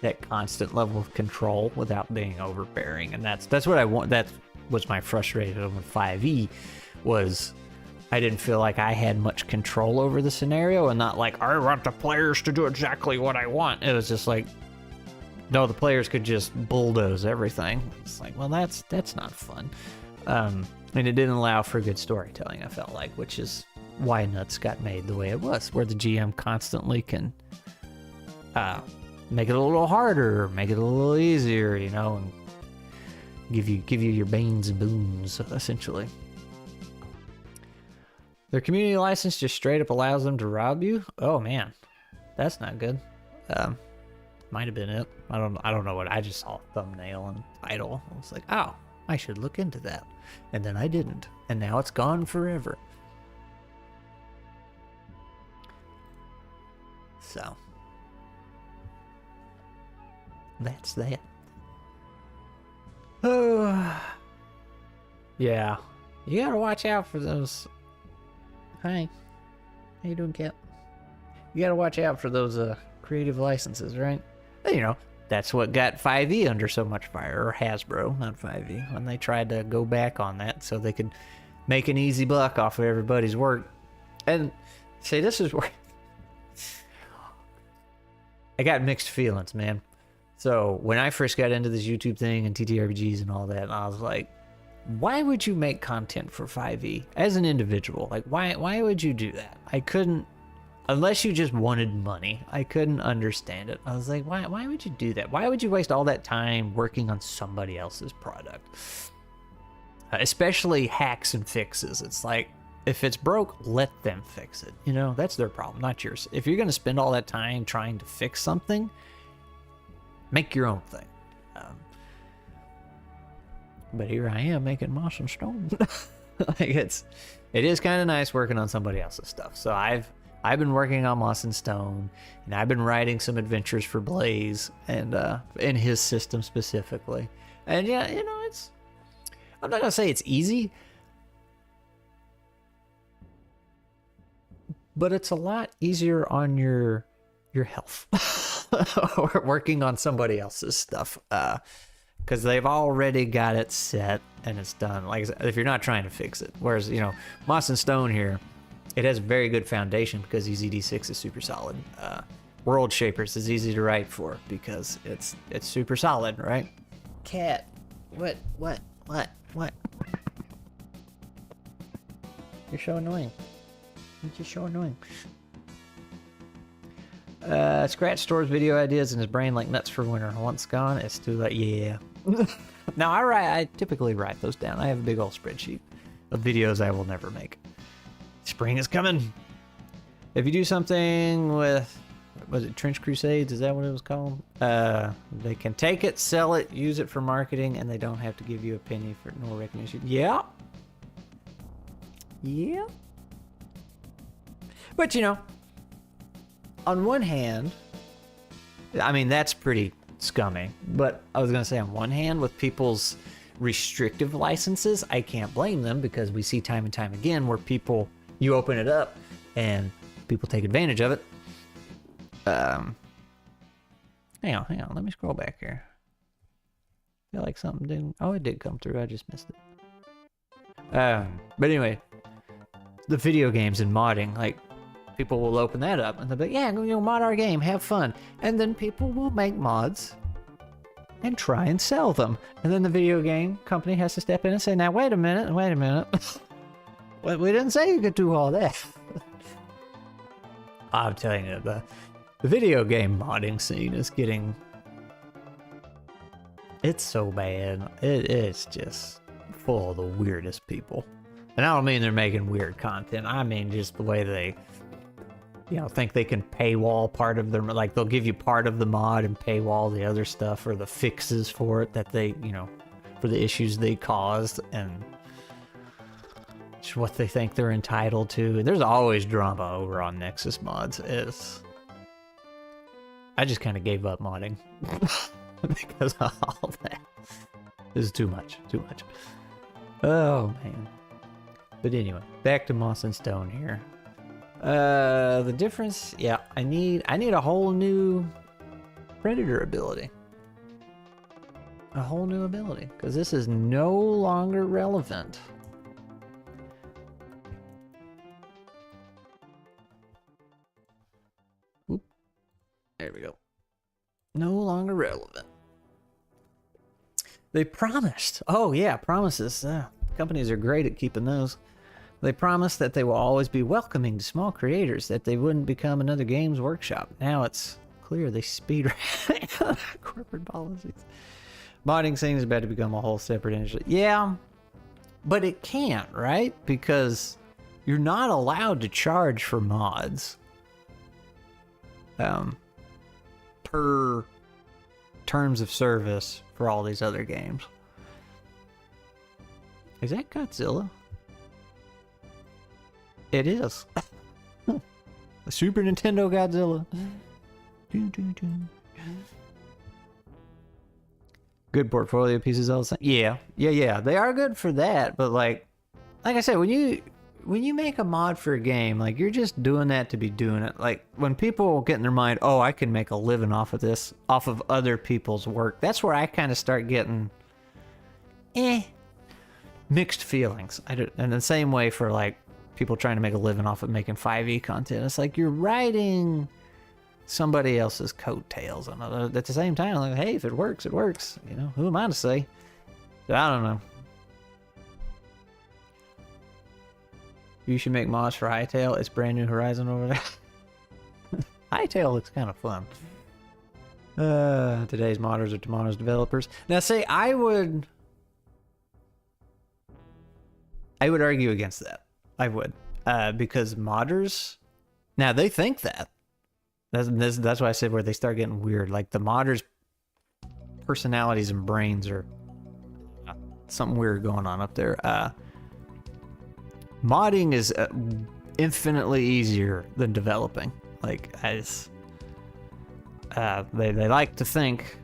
that constant level of control without being overbearing. And that's what I want. That was my frustration with 5e, was I didn't feel like I had much control over the scenario and not like, I want the players to do exactly what I want. It was just like, no, the players could just bulldoze everything. It's like, well, that's not fun. And it didn't allow for good storytelling, I felt like, which is why Nuts got made the way it was, where the GM constantly can make it a little harder, make it a little easier, you know, and give you your banes and boons, essentially. Their community license just straight up allows them to rob you. Oh man, that's not good. Might have been it. I don't know what. I just saw thumbnail and title. I was like, oh, I should look into that, and then I didn't, and now it's gone forever. So that's that. Oh, yeah. You gotta watch out for those. Hi. How you doing, Cat? You gotta watch out for those creative licenses, right? You know, that's what got 5e under so much fire, or Hasbro, not 5e, when they tried to go back on that so they could make an easy buck off of everybody's work. And see, this is where I got mixed feelings, man. So when I first got into this YouTube thing and TTRPGs and all that, I was like, why would you make content for 5e as an individual? Like, why would you do that? I couldn't, unless you just wanted money, I couldn't understand it. I was like, why would you do that? Why would you waste all that time working on somebody else's product? Especially hacks and fixes. It's like, if it's broke, let them fix it. You know, that's their problem, not yours. If you're going to spend all that time trying to fix something, make your own thing. But here I am making moss and stone. Like it is kind of nice working on somebody else's stuff. So I've been working on moss and stone, and I've been writing some adventures for Blaze and in his system specifically. And yeah, you know, I'm not gonna say it's easy, but it's a lot easier on your health working on somebody else's stuff. Because they've already got it set and it's done. Like, if you're not trying to fix it. Whereas, you know, Moss and Stone here, it has a very good foundation because EZD6 is super solid. World Shapers is easy to write for because it's super solid, right? Cat, what? You're so annoying. You're just so annoying. Scratch stores video ideas in his brain like nuts for winter. Once gone, it's too late. Yeah. Now I typically write those down. I have a big old spreadsheet of videos I will never make. Spring is coming. If you do something with, was it Trench Crusades? Is that what it was called? They can take it, sell it, use it for marketing, and they don't have to give you a penny for no recognition. Yeah. Yeah. But you know, on one hand, I mean, that's pretty scummy. But I was going to say, on one hand, with people's restrictive licenses, I can't blame them because we see time and time again where you open it up and people take advantage of it. Hang on. Let me scroll back here. I feel like something didn't... Oh, it did come through. I just missed it. But anyway, the video games and modding, like, people will open that up and they'll be like, yeah, mod our game, have fun. And then people will make mods and try and sell them. And then the video game company has to step in and say, now, wait a minute. Well, we didn't say you could do all that. I'm telling you, the video game modding scene is getting... It's so bad. It's just full of the weirdest people. And I don't mean they're making weird content. I mean just the way they... think they can paywall part of their, like they'll give you part of the mod and paywall the other stuff or the fixes for it that they, for the issues they caused and just what they think they're entitled to. And there's always drama over on Nexus mods. I just kind of gave up modding because of all that. This is too much. Oh man. But anyway, back to Moss and Stone here. The difference, yeah, I need a whole new predator ability. A whole new ability, because this is no longer relevant. Oop. There we go. No longer relevant. They promised. Oh yeah, promises. Companies are great at keeping those. They promised that they will always be welcoming to small creators, that they wouldn't become another games workshop. Now it's clear they speed corporate policies. Modding scene is about to become a whole separate industry. Yeah, but it can't, right? Because you're not allowed to charge for mods. Per terms of service for all these other games. Is that Godzilla? It is. The Super Nintendo Godzilla. Good portfolio pieces all the time. Yeah. They are good for that, but like I said, when you make a mod for a game, like you're just doing that to be doing it. Like when people get in their mind, oh, I can make a living off of this, off of other people's work. That's where I kind of start getting, mixed feelings. And the same way for like people trying to make a living off of making 5e content. It's like you're riding somebody else's coattails. And at the same time, like, hey, if it works, it works. You know, who am I to say? I don't know. You should make mods for Hytale. It's brand new Horizon over there. Hytale looks kind of fun. Today's modders are tomorrow's developers. Now, say I would argue against that. I would, because modders, now they think that. That's why I said where they start getting weird. Like the modders' personalities and brains are something weird going on up there. Modding is infinitely easier than developing. Like as they like to think,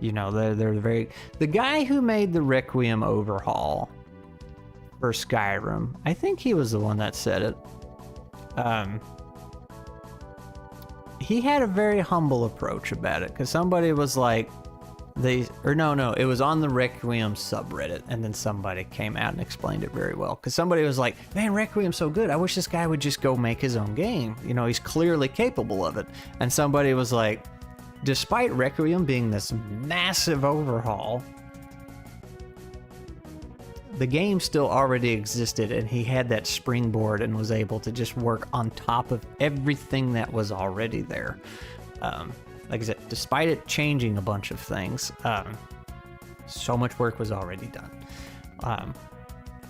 you know, they're very. The guy who made the Requiem overhaul for Skyrim, I think he was the one that said it. He had a very humble approach about it, because somebody was like, it was on the Requiem subreddit, and then somebody came out and explained it very well. Because somebody was like, man, Requiem's so good, I wish this guy would just go make his own game. You know, he's clearly capable of it. And somebody was like, despite Requiem being this massive overhaul, the game still already existed, and he had that springboard and was able to just work on top of everything that was already there. Like I said, despite it changing a bunch of things, so much work was already done.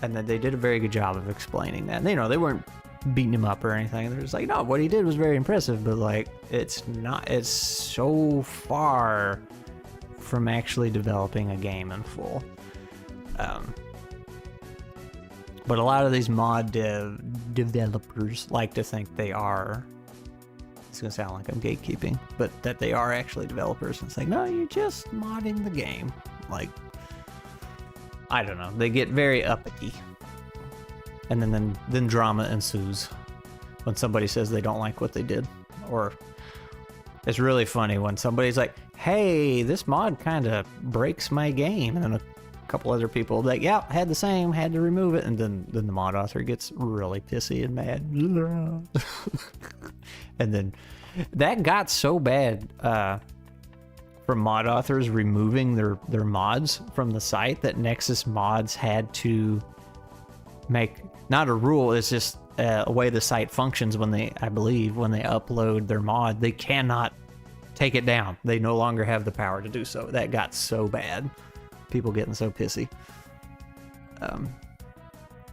And then they did a very good job of explaining that. And, you know, they weren't beating him up or anything. They're just like, no, what he did was very impressive, but like, it's so far from actually developing a game in full. But a lot of these mod developers like to think they are. It's gonna sound like I'm gatekeeping, but that they are actually developers. And it's like, no, you're just modding the game. Like, I don't know. They get very uppity, and then drama ensues when somebody says they don't like what they did. Or it's really funny when somebody's like, hey, this mod kind of breaks my game, and then a couple other people like, yeah, had the same, had to remove it, and then the mod author gets really pissy and mad. And then that got so bad from mod authors removing their mods from the site that Nexus Mods had to make, not a rule, it's just a way the site functions when they upload their mod. They cannot take it down. They no longer have the power to do so. That got so bad. People getting so pissy.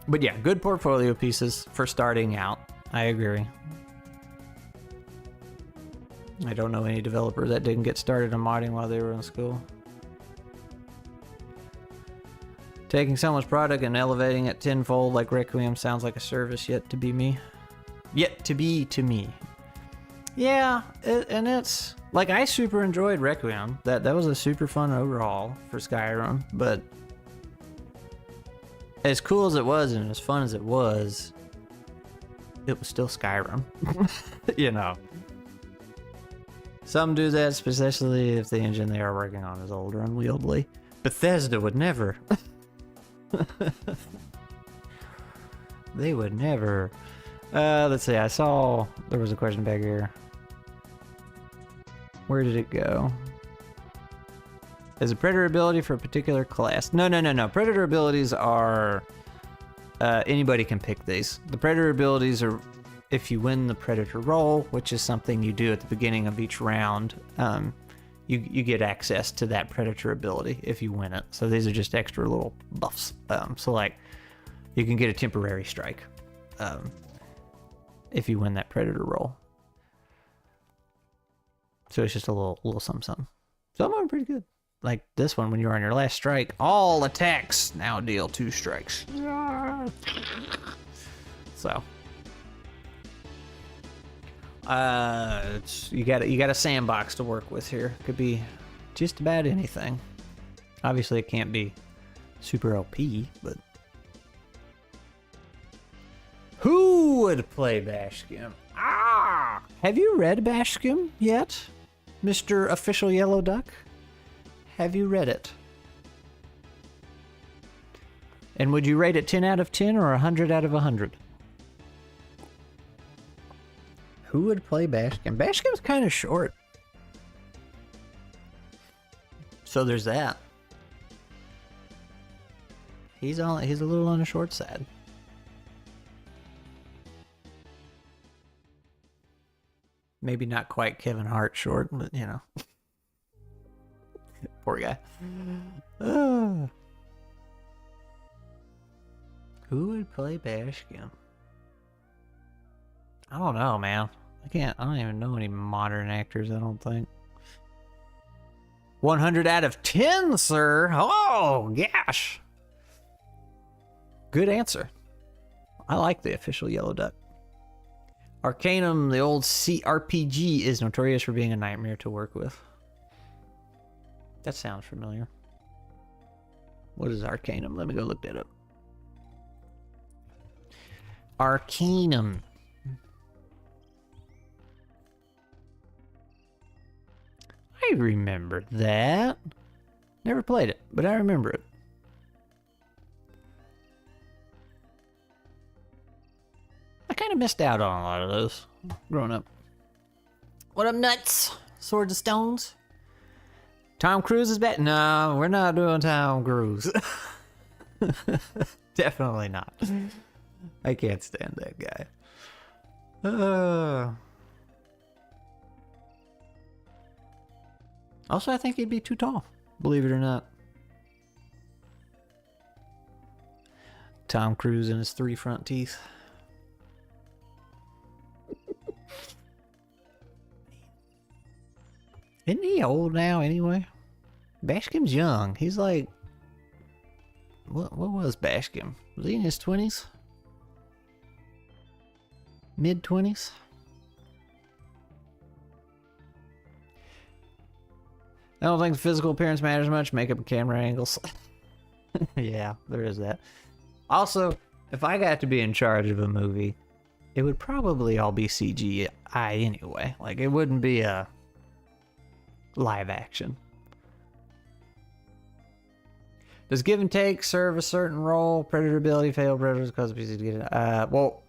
But yeah, good portfolio pieces for starting out. I agree. I don't know any developer that didn't get started on modding while they were in school. Taking someone's product and elevating it tenfold like Requiem sounds like a service yet to be me. Yet to be to me. Yeah, and it's like, I super enjoyed Requiem. That was a super fun overhaul for Skyrim, but as cool as it was and as fun as it was still Skyrim. You know. Some do that, especially if the engine they are working on is old or unwieldy. Bethesda would never. They would never. Let's see, I saw there was a question back here. Where did it go? Is a predator ability for a particular class? No. Predator abilities are... anybody can pick these. The predator abilities are if you win the predator roll, which is something you do at the beginning of each round. You get access to that predator ability if you win it. So these are just extra little buffs. So like, you can get a temporary strike. if you win that predator roll. So it's just a little something. Some of them are pretty good. Like this one, when you're on your last strike, all attacks now deal 2 strikes. So, you got a sandbox to work with here. Could be just about anything. Obviously, it can't be super OP, but who would play Bashkim? Have you read Bashkim yet, Mr. Official Yellow Duck? Have you read it? And would you rate it 10 out of 10 or 100 out of 100? Who would play Bashkim? Bashkim's kind of short. So there's that. He's a little on the short side. Maybe not quite Kevin Hart short, but you know. Poor guy. Who would play Bashkim? I don't know, man. I don't even know any modern actors, I don't think. 100 out of 10, sir. Oh, gosh. Good answer. I like the Official Yellow Duck. Arcanum, the old CRPG, is notorious for being a nightmare to work with. That sounds familiar. What is Arcanum? Let me go look that up. Arcanum. I remember that. Never played it, but I remember it. I kind of missed out on a lot of those growing up. What up, nuts? Swords of Stones? Tom Cruise is back? No, we're not doing Tom Cruise. Definitely not. I can't stand that guy. Also, I think he'd be too tall, believe it or not. Tom Cruise and his 3 front teeth. Isn't he old now anyway? Bashkim's young. He's like... What was Bashkim? Was he in his 20s? Mid-20s? I don't think the physical appearance matters much. Makeup and camera angles. Yeah, there is that. Also, if I got to be in charge of a movie, it would probably all be CGI anyway. Like, it wouldn't be a live action. Does give and take serve a certain role? Predator ability, fail predators cause of easy to get it. Well,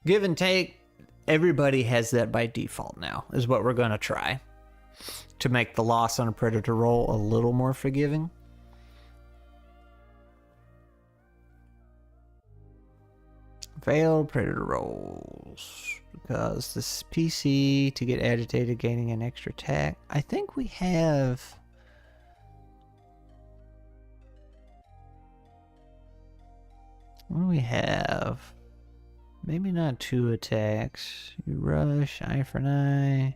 give and take, everybody has that by default now, is what we're gonna try. To make the loss on a predator roll a little more forgiving. Failed predator rolls. Because this PC to get agitated, gaining an extra attack. I think we have... What do we have? Maybe not 2 attacks. You rush, eye for an eye.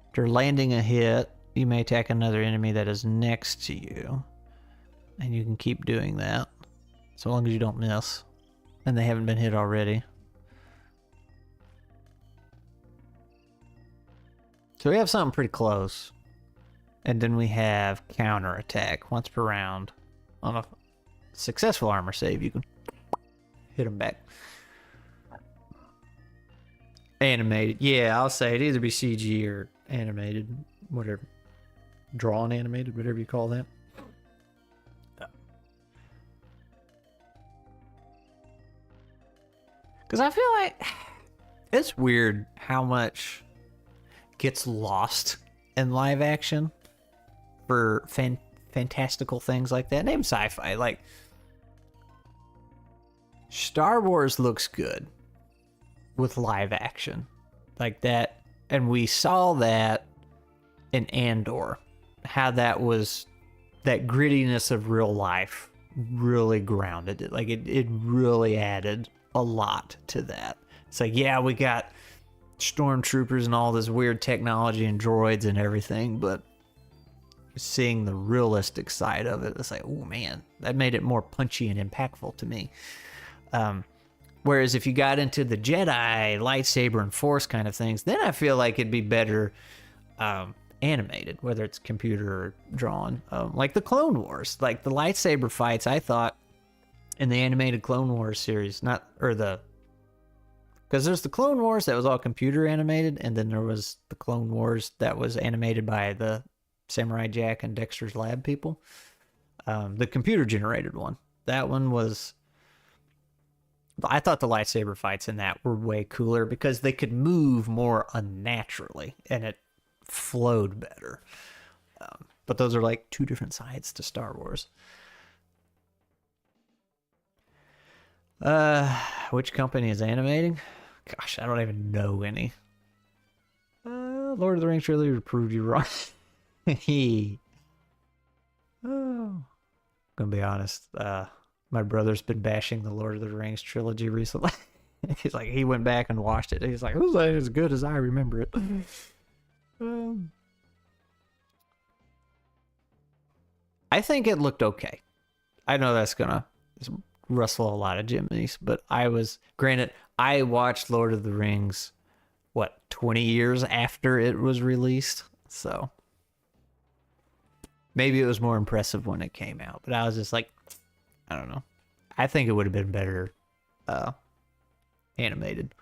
After landing a hit, you may attack another enemy that is next to you. And you can keep doing that. So long as you don't miss. And they haven't been hit already. So we have something pretty close. And then we have counterattack once per round. On a successful armor save, you can hit them back. Animated. Yeah, I'll say it'd either be CG or animated. Whatever. Drawn animated, whatever you call that. Because I feel like it's weird how much gets lost in live action for fantastical things like that. Name sci-fi. Like, Star Wars looks good with live action like that. And we saw that in Andor. How that was, that grittiness of real life really grounded it. Like, it really added a lot to that. It's like, yeah, we got stormtroopers and all this weird technology and droids and everything, but seeing the realistic side of it, it's like, oh man, that made it more punchy and impactful to me. Whereas if you got into the Jedi, lightsaber, and Force kind of things, then I feel like it'd be better animated, whether it's computer or drawn. Like the Clone Wars, like the lightsaber fights, I thought in the animated Clone Wars series, because there's the Clone Wars that was all computer animated, and then there was the Clone Wars that was animated by the Samurai Jack and Dexter's Lab people. The computer generated one. That one was... I thought the lightsaber fights in that were way cooler because they could move more unnaturally and it flowed better. But those are like two different sides to Star Wars. Which company is animating? Gosh, I don't even know any. Lord of the Rings trilogy proved you wrong. Oh, gonna be honest. My brother's been bashing the Lord of the Rings trilogy recently. He's like, he went back and watched it. He's like, it was as good as I remember it. I think it looked okay. I know that's gonna rustle a lot of jimmies, but granted, I watched Lord of the Rings, 20 years after it was released? So maybe it was more impressive when it came out, but I was just like, I don't know. I think it would have been better animated.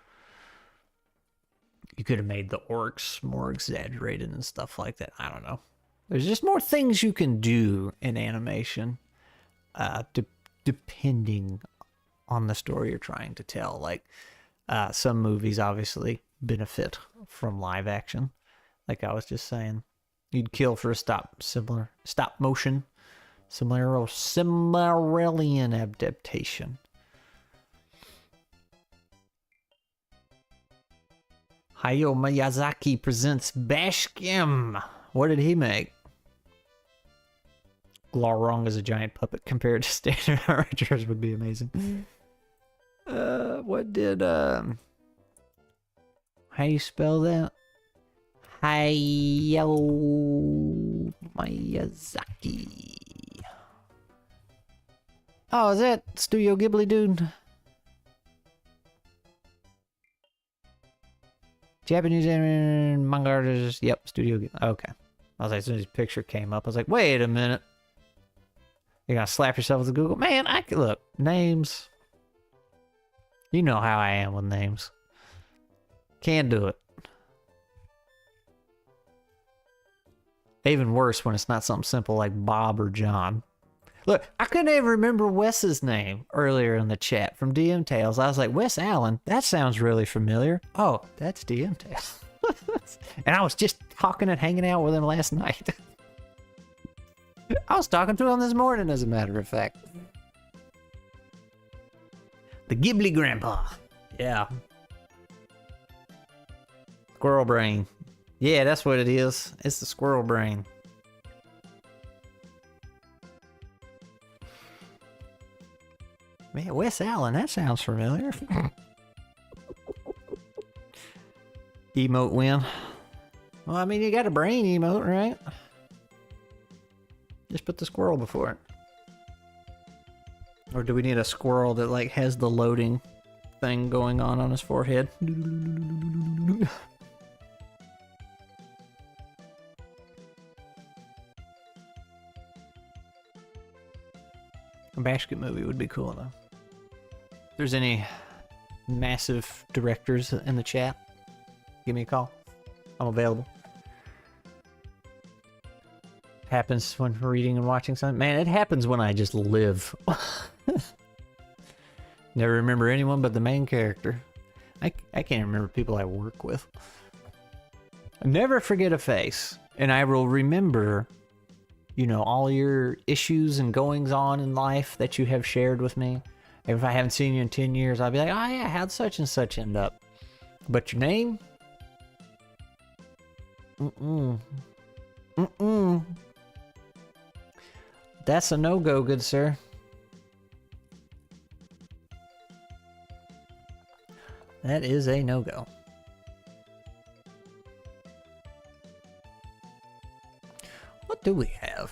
You could have made the orcs more exaggerated and stuff like that. I don't know. There's just more things you can do in animation, depending on the story you're trying to tell. Like some movies obviously benefit from live action. Like I was just saying, you'd kill for a stop motion Silmarillion adaptation. Hayao Miyazaki presents Bashkim. What did he make? Glorong is a giant puppet compared to standard archers would be amazing. What did how you spell that? Hayao Miyazaki. Oh, is that Studio Ghibli dude? Japanese manga artist. Yep, Studio Ghibli. Okay. I was like, as soon as his picture came up, I was like, wait a minute. You're gonna slap yourself with the Google? Man, look, names. You know how I am with names. Can't do it. Even worse when it's not something simple like Bob or John. Look, I couldn't even remember Wes's name earlier in the chat from DM Tales. I was like, Wes Allen, that sounds really familiar. Oh, that's DM Tales. And I was just talking and hanging out with him last night. I was talking to him this morning, as a matter of fact. The Ghibli Grandpa. Yeah. Squirrel brain. Yeah, that's what it is. It's the squirrel brain. Man, Wes Allen, that sounds familiar. Emote win. Well, I mean, you got a brain emote, right? Just put the squirrel before it. Or do we need a squirrel that, like, has the loading thing going on his forehead? A basket movie would be cool, though. If there's any massive directors in the chat, give me a call. I'm available. Happens when reading and watching something. Man, it happens when I just live. Never remember anyone but the main character. I can't remember people I work with. I never forget a face, and I will remember, you know, all your issues and goings on in life that you have shared with me. And if I haven't seen you in 10 years, I'll be like, oh yeah, how'd such and such end up? But your name? That's a no-go, good sir. That is a no-go. What do we have?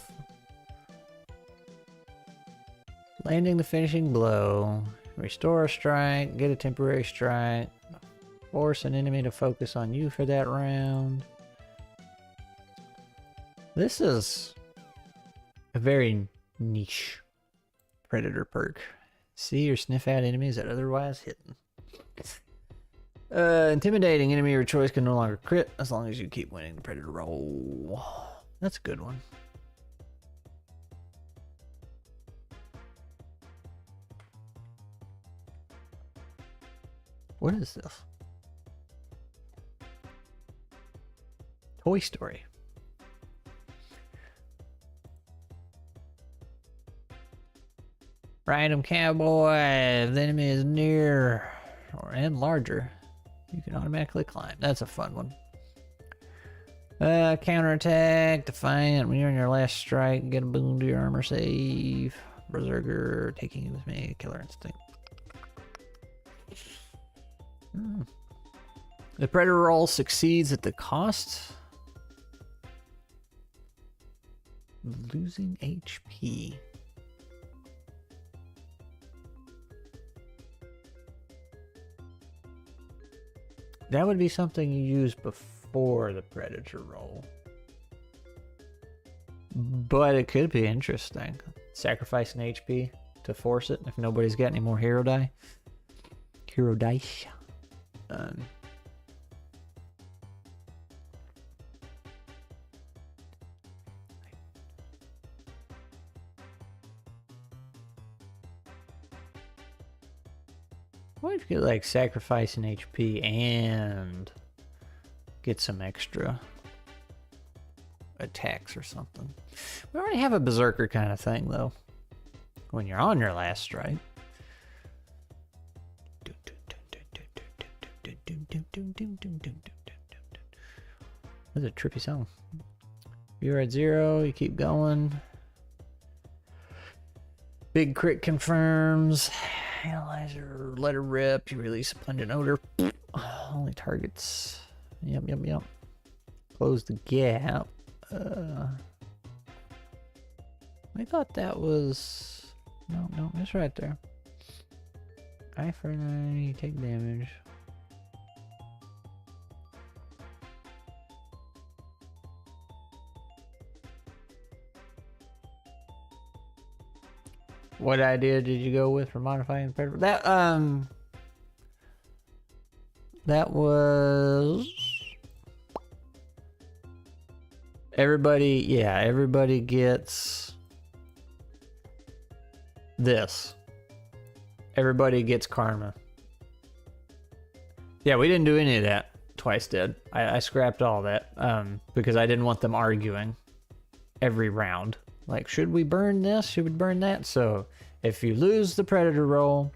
Landing the finishing blow. Restore a strike. Get a temporary strike. Force an enemy to focus on you for that round. This is a very niche predator perk. See or sniff out enemies that otherwise hidden. Intimidating enemy of your choice can no longer crit as long as you keep winning the predator roll. That's a good one. What is this? Toy Story. Random cowboy. If the enemy is near and larger, you can automatically climb. That's a fun one. Counterattack, defiant. When you're on your last strike, get a boon to your armor save. Berserker, taking you with me. Killer instinct. The predator roll succeeds at the cost of losing HP. That would be something you use before the predator roll. But it could be interesting. Sacrificing HP to force it if nobody's got any more hero die. Hero dice. What if you like sacrificing HP and get some extra attacks or something? We already have a berserker kind of thing though. When you're on your last strike. That's a trippy song. You're at 0, you keep going. Big crit confirms. Analyzer, let her rip. You release a pungent odor. Only targets. Yep. Close the gap. I thought that was... No, it's right there. Eye for an eye, you take damage. What idea did you go with for modifying the predator? That was everybody gets this. Everybody gets karma. Yeah, we didn't do any of that. Twice did. I scrapped all that because I didn't want them arguing every round. Like, should we burn this? Should we burn that? So if you lose the predator roll,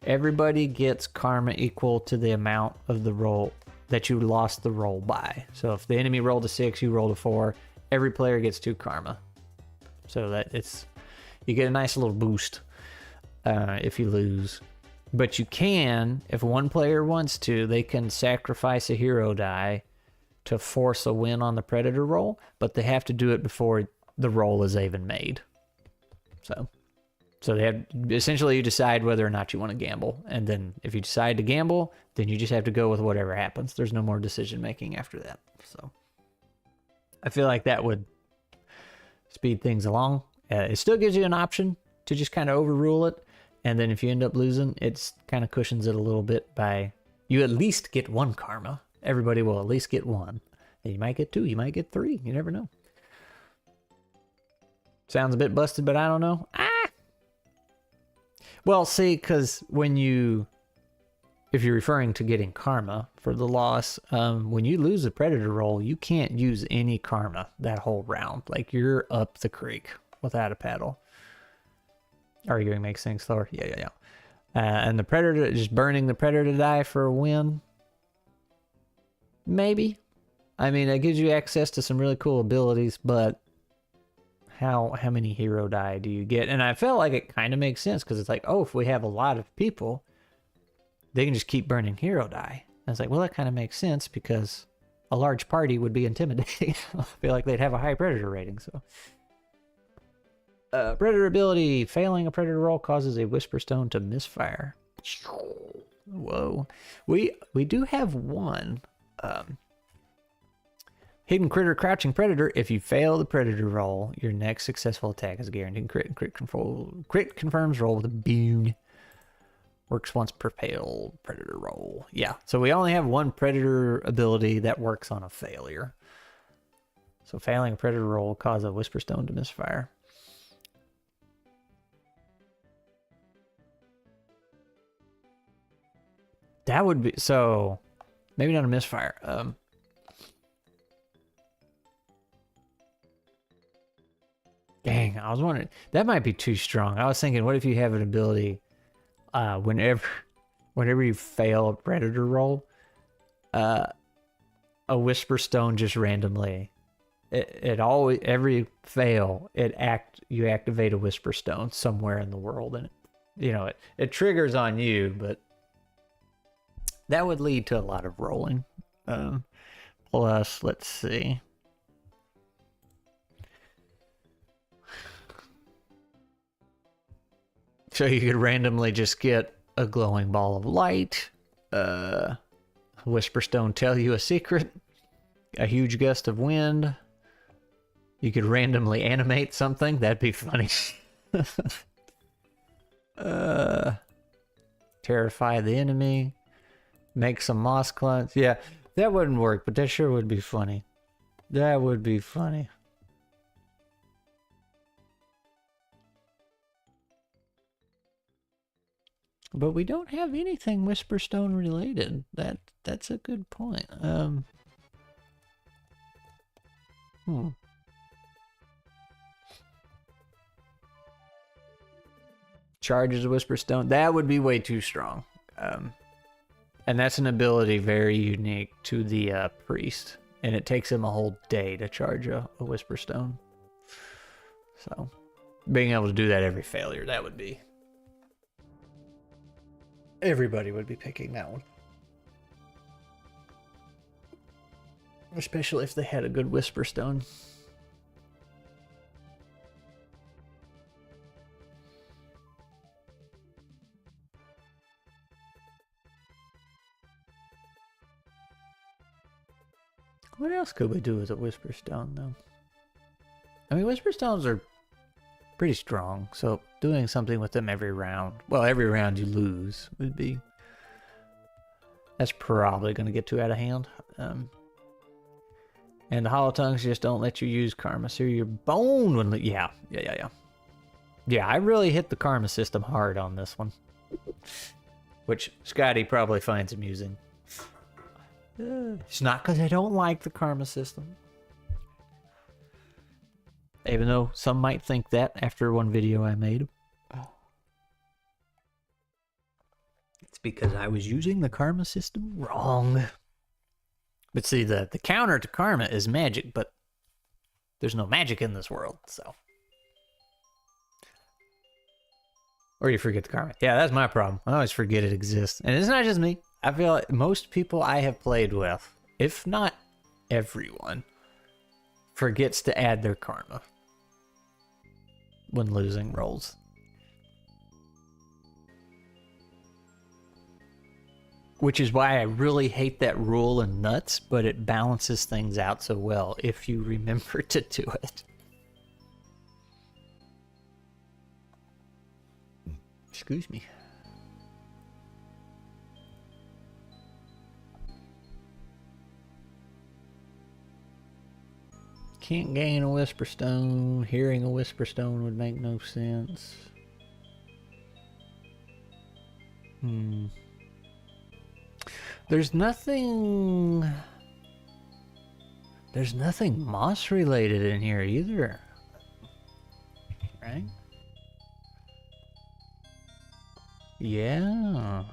everybody gets karma equal to the amount of the roll that you lost the roll by. So if the enemy rolled a 6, you rolled a 4, every player gets 2 karma. So that you get a nice little boost if you lose. But you can, if one player wants to, they can sacrifice a hero die to force a win on the predator roll, but they have to do it before the roll is even made. So they have, essentially you decide whether or not you want to gamble. And then if you decide to gamble, then you just have to go with whatever happens. There's no more decision making after that. So I feel like that would speed things along. It still gives you an option to just kind of overrule it. And then if you end up losing, it kind of cushions it a little bit by you at least get 1 karma. Everybody will at least get 1. And you might get 2, you might get 3. You never know. Sounds a bit busted, but I don't know. Well, see, because if you're referring to getting karma for the loss, when you lose a predator roll, you can't use any karma that whole round. Like, you're up the creek without a paddle. Arguing makes things slower. Yeah. And the predator, just burning the predator to die for a win. Maybe. I mean, it gives you access to some really cool abilities, but how many hero die do you get? And I felt like it kind of makes sense because it's like, oh, if we have a lot of people, they can just keep burning hero die. I was like, well, that kind of makes sense because a large party would be intimidating. I feel like they'd have a high predator rating. So, predator ability: failing a predator roll causes a whisper stone to misfire. Whoa, we do have one. Hidden critter, crouching predator. If you fail the predator roll, your next successful attack is guaranteed crit. Crit confirms roll with a boon. Works once per failed predator roll. Yeah, so we only have one predator ability that works on a failure. So failing a predator roll will cause a whisper stone to misfire. That would be so. Maybe not a misfire. Dang, I was wondering. That might be too strong. I was thinking, what if you have an ability, whenever you fail a predator roll, a whisper stone just randomly. It always, every fail, you activate a whisper stone somewhere in the world, and it triggers on you, but that would lead to a lot of rolling. Plus, let's see. So you could randomly just get a glowing ball of light, a whisper stone tell you a secret, a huge gust of wind. You could randomly animate something. That'd be funny. Terrify the enemy. Make some moss clumps. Yeah, that wouldn't work, but that sure would be funny. That would be funny. But we don't have anything Whisperstone related. That's a good point. Charges a Whisperstone. That would be way too strong. And that's an ability very unique to the priest. And it takes him a whole day to charge a Whisperstone. So, being able to do that every failure, that would be... Everybody would be picking that one. Especially if they had a good Whisperstone. What else could we do with a Whisperstone, though? I mean, Whisperstones are pretty strong, so doing something with them every round, well, every round you lose, would be... That's probably going to get too out of hand. And the hollow tongues just don't let you use karma, so your bone would... Yeah, I really hit the karma system hard on this one. Which Scotty probably finds amusing. It's not because I don't like the karma system. Even though some might think that after one video I made. It's because I was using the karma system wrong. But see, the counter to karma is magic, but there's no magic in this world, so. Or you forget the karma. Yeah, that's my problem. I always forget it exists. And it's not just me. I feel like most people I have played with, if not everyone, forgets to add their karma when losing rolls. Which is why I really hate that rule in Nuts, but it balances things out so well if you remember to do it. Excuse me. Can't gain a Whisperstone. Hearing a Whisperstone would make no sense. There's nothing moss related in here either. Right? Yeah.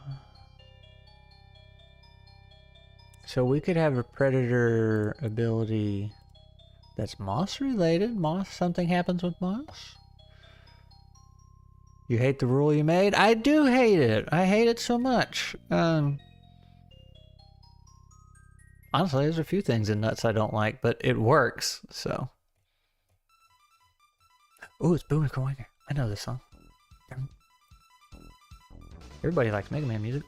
So we could have a predator ability that's moss related. Moss, something happens with moss. You hate the rule you made? I do hate it. I hate it so much. Honestly, there's a few things in nuts I don't like, but it works, so. Ooh, it's Boomer Coiner. I know this song. Everybody likes Mega Man music.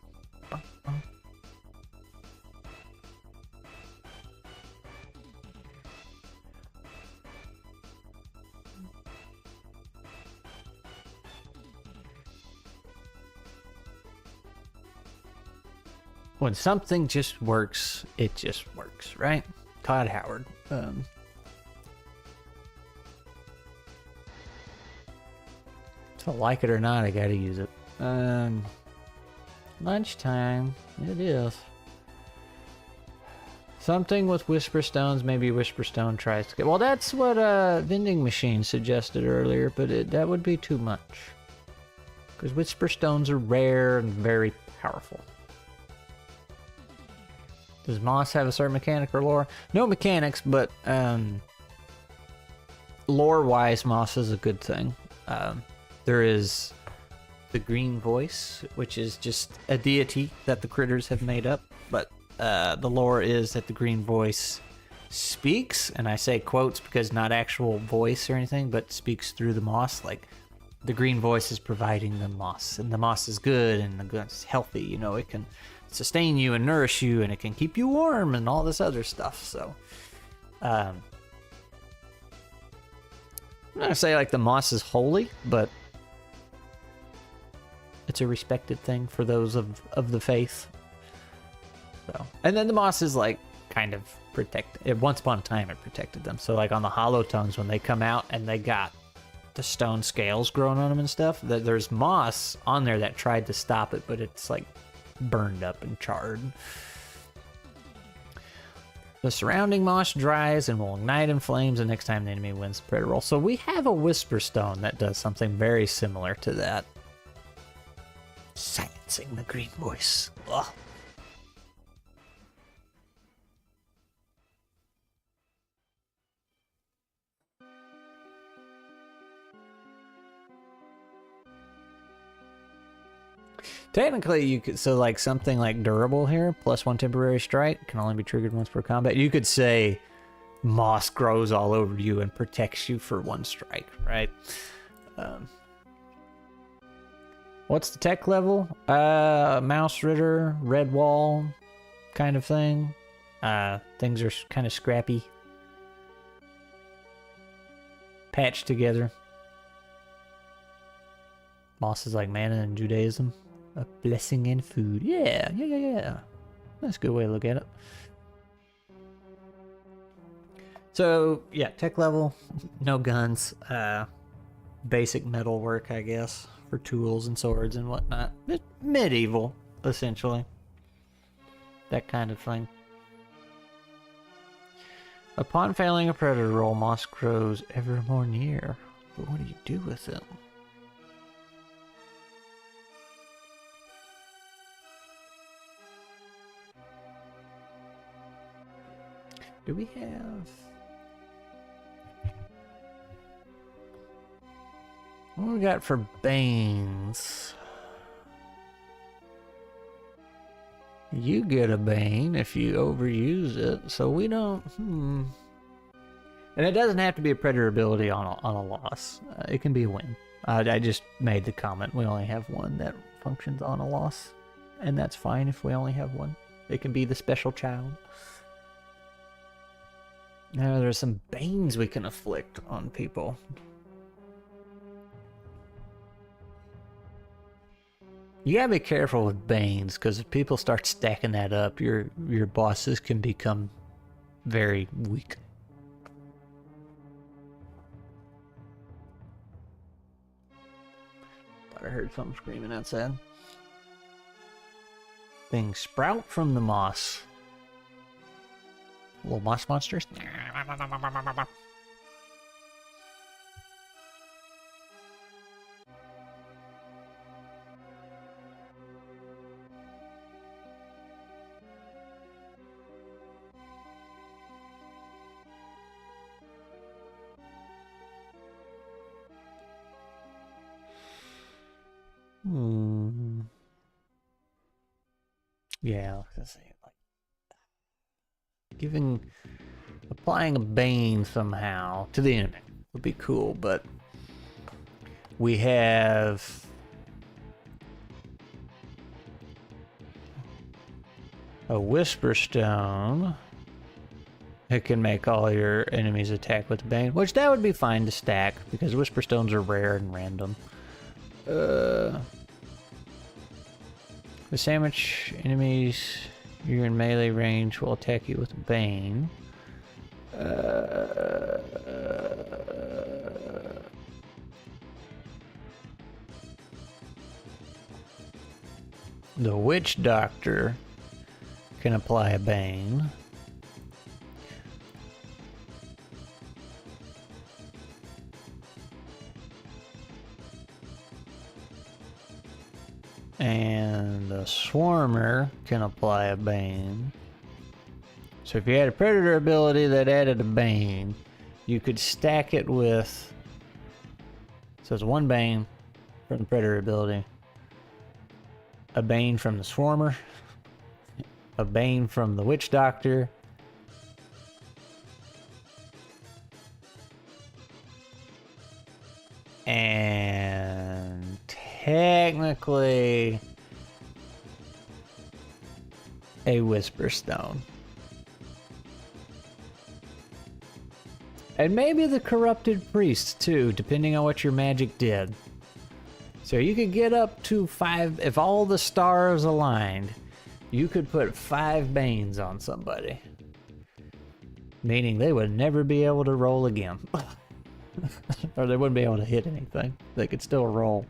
When something just works, it just works, right? Todd Howard. So like it or not, I gotta use it. Lunchtime. It is. Something with Whisper Stones. Maybe Whisper Stone tries to get... Well, that's what Vending Machine suggested earlier, but that would be too much. Because Whisper Stones are rare and very powerful. Does Moss have a certain mechanic or lore? No mechanics, but lore-wise, Moss is a good thing. There is the Green Voice, which is just a deity that the critters have made up. But the lore is that the Green Voice speaks, and I say quotes because not actual voice or anything, but speaks through the moss. Like, the Green Voice is providing the moss, and the moss is good, and the good's healthy. You know, it can sustain you and nourish you, and it can keep you warm and all this other stuff. So I'm not gonna say like the moss is holy, but it's a respected thing for those of the faith. So, and then the moss is like kind of protected. Once upon a time it protected them. So like on the hollow tongues, when they come out and they got the stone scales growing on them and stuff, there's moss on there that tried to stop it, but it's like burned up and charred. The surrounding moss dries and will ignite in flames the next time the enemy wins the predator roll. So we have a Whisper Stone that does something very similar to that. Silencing the Green Voice. Ugh. Technically, you could, so like something like durable here, +1 temporary strike, can only be triggered once per combat. You could say moss grows all over you and protects you for 1 strike, right? What's the tech level? Mouse Ritter, red wall kind of thing. Things are kind of scrappy. Patched together. Moss is like manna in Judaism. A blessing in food. Yeah. That's a good way to look at it. So, yeah, tech level, no guns. Basic metal work, I guess, for tools and swords and whatnot. Medieval, essentially. That kind of thing. Upon failing a predator roll, moss grows ever more near. But what do you do with it? Do we have... What do we got for Banes? You get a Bane if you overuse it, so we don't... And it doesn't have to be a predator ability on a loss. It can be a win. I just made the comment, we only have one that functions on a loss. And that's fine if we only have one. It can be the special child. Now there's some Banes we can afflict on people. You gotta be careful with Banes, because if people start stacking that up, your bosses can become very weak. Thought I heard something screaming outside. Things sprout from the moss. Little moss monsters. Yeah, I was gonna say, like, applying a bane somehow to the enemy would be cool, but we have a Whisper Stone. It can make all your enemies attack with bane, which that would be fine to stack because Whisper Stones are rare and random. The sandwich enemies you're in melee range will attack you with bane. The Witch Doctor can apply a bane. And the Swarmer can apply a bane. So if you had a Predator ability that added a bane, you could stack it with... So it's one bane from the Predator ability, a bane from the Swarmer, a bane from the Witch Doctor, and technically a Whisper Stone. And maybe the Corrupted Priest too, depending on what your magic did. So you could get up to 5, if all the stars aligned, you could put 5 banes on somebody. Meaning they would never be able to roll again. Or they wouldn't be able to hit anything. They could still roll.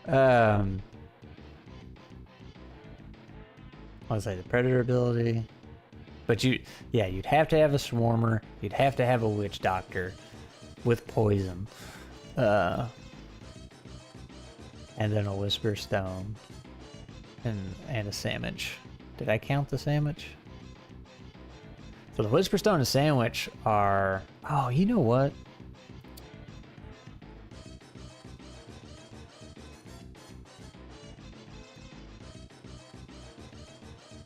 I'll say the Predator ability. But you'd have to have a Swarmer. You'd have to have a Witch Doctor with poison. And then a Whisper Stone. And a Sandwich. Did I count the Sandwich? So the Whisper Stone and Sandwich are... Oh, you know what?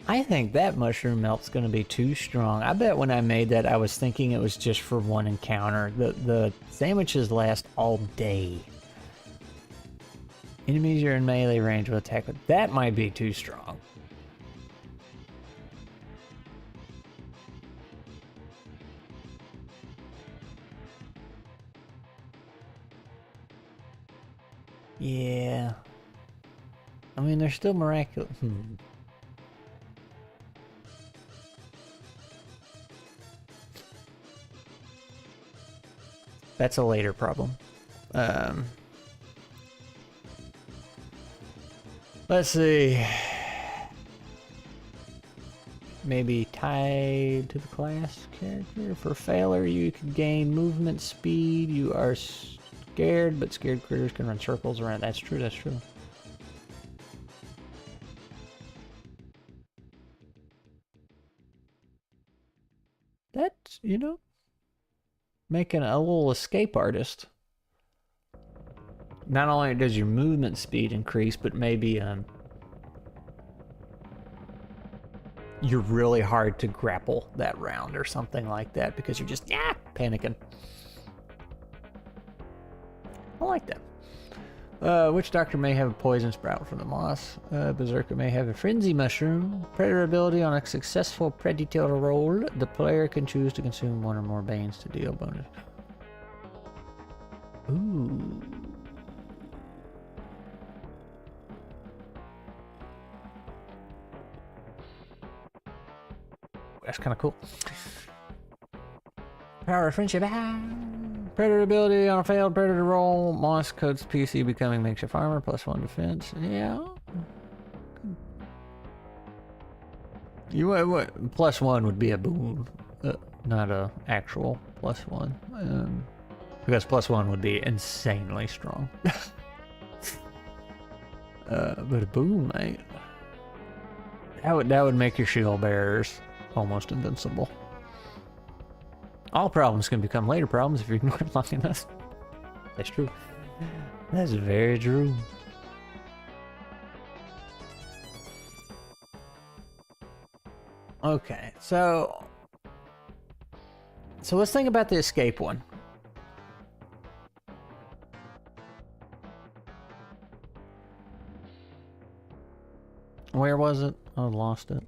I think that mushroom melt's gonna be too strong. I bet when I made that, I was thinking it was just for one encounter. The sandwiches last all day. Enemies you're in melee range will attack with. That might be too strong. Yeah. I mean, they're still miraculous. That's a later problem. Let's see. Maybe tied to the class character. For failure, you can gain movement speed. You are scared, but scared critters can run circles around. That's true, that's true. That's, you know, making a little escape artist. Not only does your movement speed increase, but maybe you're really hard to grapple that round or something like that because you're just panicking. I like that. Witch Doctor may have a poison sprout from the moss. Berserker may have a frenzy mushroom. Predator ability on a successful Predator roll. The player can choose to consume one or more banes to deal bonus. Ooh. That's kind of cool. Power of friendship. Predator ability on a failed predator roll. Moss coats PC becoming makeshift armor. +1 defense. Yeah. You what? +1 would be a boon, not a actual +1. Because +1 would be insanely strong. But a boon, mate. That would make your shield bearers almost invincible. All problems can become later problems if you ignore it long enough. That's true. That's very true. Okay, so let's think about the escape one. Where was it? I lost it.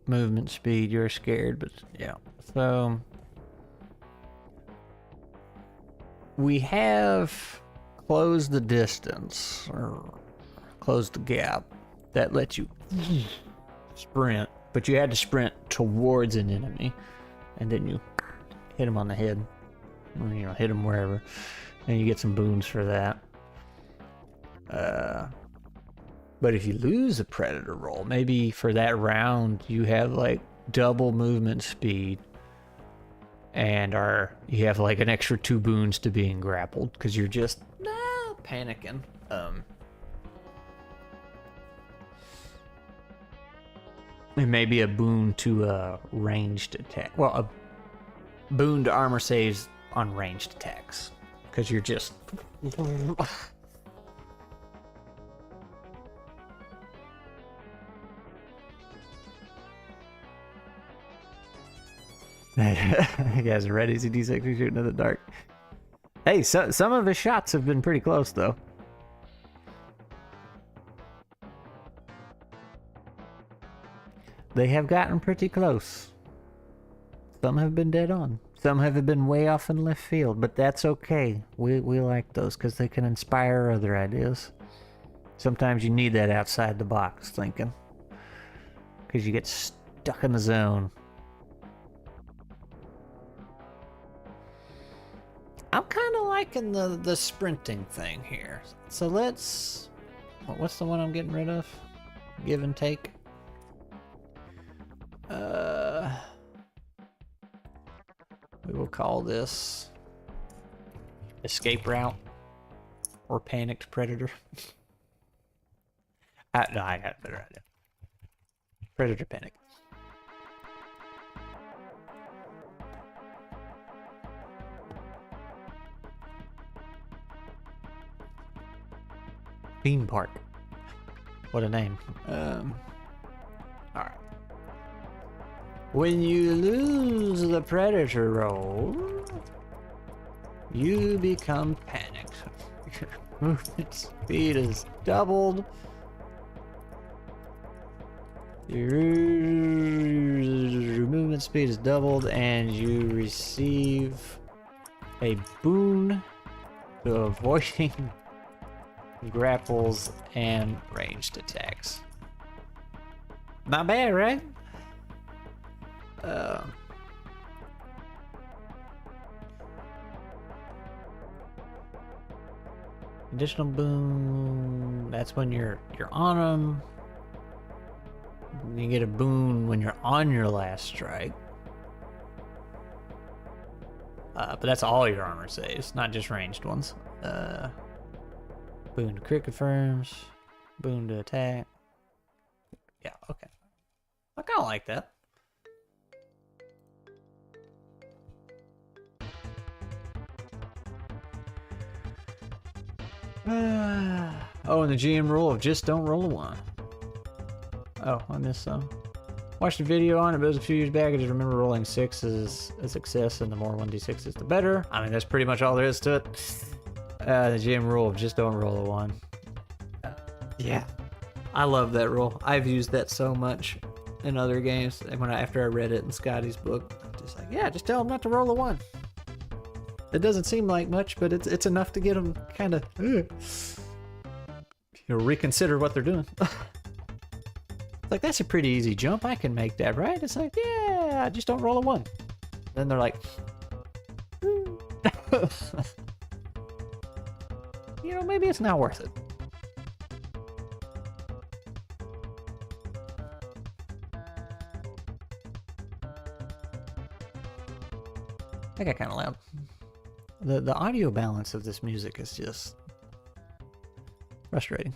Movement speed, you're scared, but yeah. So we have closed the distance, or closed the gap, that lets you sprint, but you had to sprint towards an enemy, and then you hit him on the head, or, you know, hit him wherever, and you get some boons for that. But if you lose a predator roll, maybe for that round you have like double movement speed, and you have like an extra 2 boons to being grappled because you're just panicking. It may be a boon to a ranged attack. Well, a boon to armor saves on ranged attacks because you're just. You guys are ready? Is he D6 shooting in the dark? Hey, some of his shots have been pretty close, though. They have gotten pretty close. Some have been dead on. Some have been way off in left field, but that's okay. We like those because they can inspire other ideas. Sometimes you need that outside the box thinking, because you get stuck in the zone. I'm kind of liking the sprinting thing here. So let's... What's the one I'm getting rid of? Give and take. We will call this escape route or panicked predator. No, I got a better idea. Predator panic. Theme park. What a name. Alright. When you lose the predator roll, you become panicked. Your movement speed is doubled. Your movement speed is doubled, and you receive a boon to avoiding grapples and ranged attacks. Not bad, right? Additional boon. That's when you're on them. You get a boon when you're on your last strike. But that's all your armor saves, not just ranged ones. Boon to crit confirms. Boon to attack. Yeah, okay. I kind of like that. Oh, and the GM rule of just don't roll a 1. Oh, I missed some. Watched a video on it, but it was a few years back. I just remember rolling 6 as a success, and the more 1d6 is, the better. I mean, that's pretty much all there is to it. The GM rule of just don't roll a 1. Yeah, I love that rule. I've used that so much in other games. And after I read it in Scotty's book, I'm just like, yeah, just tell them not to roll a 1. It doesn't seem like much, but it's enough to get them kind of reconsider what they're doing. Like, that's a pretty easy jump. I can make that, right? It's like, yeah, just don't roll a 1. Then they're like, maybe it's not worth it. I got kind of loud. The audio balance of this music is just frustrating.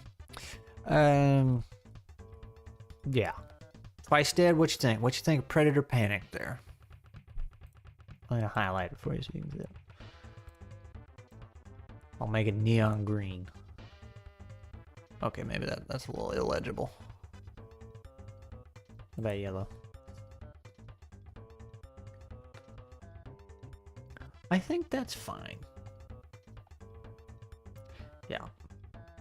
Yeah. Twice dead, what you think? What you think of Predator Panic there? I'm gonna highlight it for you so you can see it. I'll make it neon green. Okay, maybe that's a little illegible. How about yellow? I think that's fine. Yeah.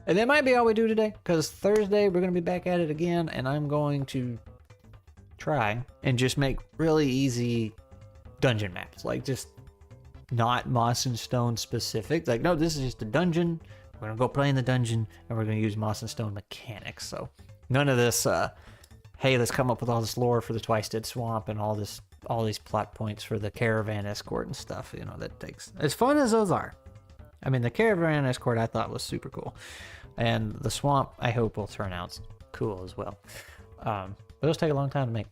And that might be all we do today, because Thursday we're going to be back at it again, and I'm going to try and just make really easy dungeon maps. Like, just not Moss and Stone specific. Like, no, this is just a dungeon. We're going to go play in the dungeon, and we're going to use Moss and Stone mechanics. So none of this, hey, let's come up with all this lore for the Twice Dead Swamp and all these plot points for the caravan escort and stuff. You know, that takes, as fun as those are. I mean, the caravan escort I thought was super cool. And the swamp, I hope, will turn out cool as well. But those take a long time to make.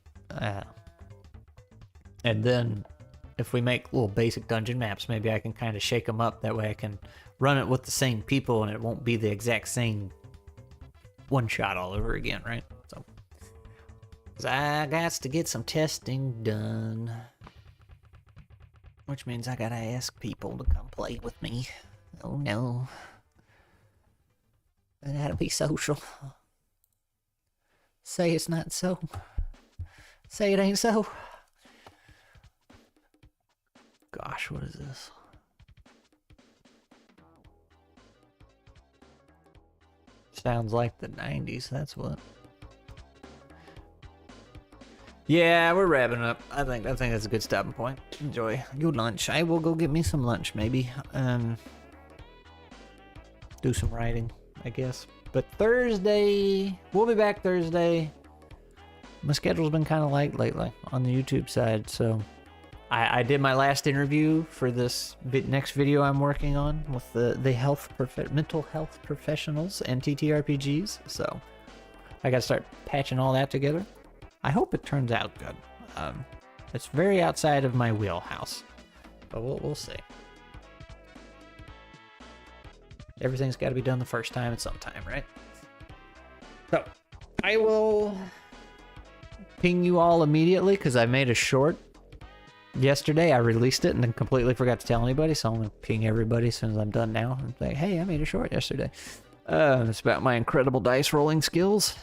And then, if we make little basic dungeon maps, maybe I can kind of shake them up. That way I can run it with the same people, and it won't be the exact same one-shot all over again, right? So, 'cause I got to get some testing done. Which means I gotta ask people to come play with me. Oh no. I gotta be social. Say it's not so. Say it ain't so. Gosh, what is this? Sounds like the 90s, that's what. Yeah, we're wrapping up. I think that's a good stopping point. Enjoy your lunch. I will go get me some lunch, maybe. Do some writing, I guess. But Thursday, we'll be back Thursday. My schedule's been kind of light lately on the YouTube side, so I did my last interview for this next video I'm working on with the mental health professionals and TTRPGs. So I got to start patching all that together. I hope it turns out good. It's very outside of my wheelhouse, but we'll see. Everything's got to be done the first time at some time, right? So I will ping you all immediately because I made a short yesterday. I released it and then completely forgot to tell anybody, so I'm gonna ping everybody as soon as I'm done now and say, hey, I made a short yesterday. It's about my incredible dice rolling skills.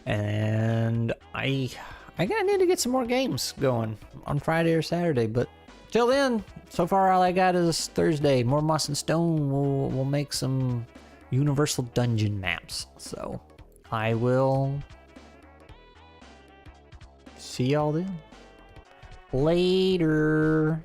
And I need to get some more games going on Friday or Saturday, but till then, so far all I got is Thursday. More Moss and Stone. We'll make some universal dungeon maps. So I will see y'all then. Later.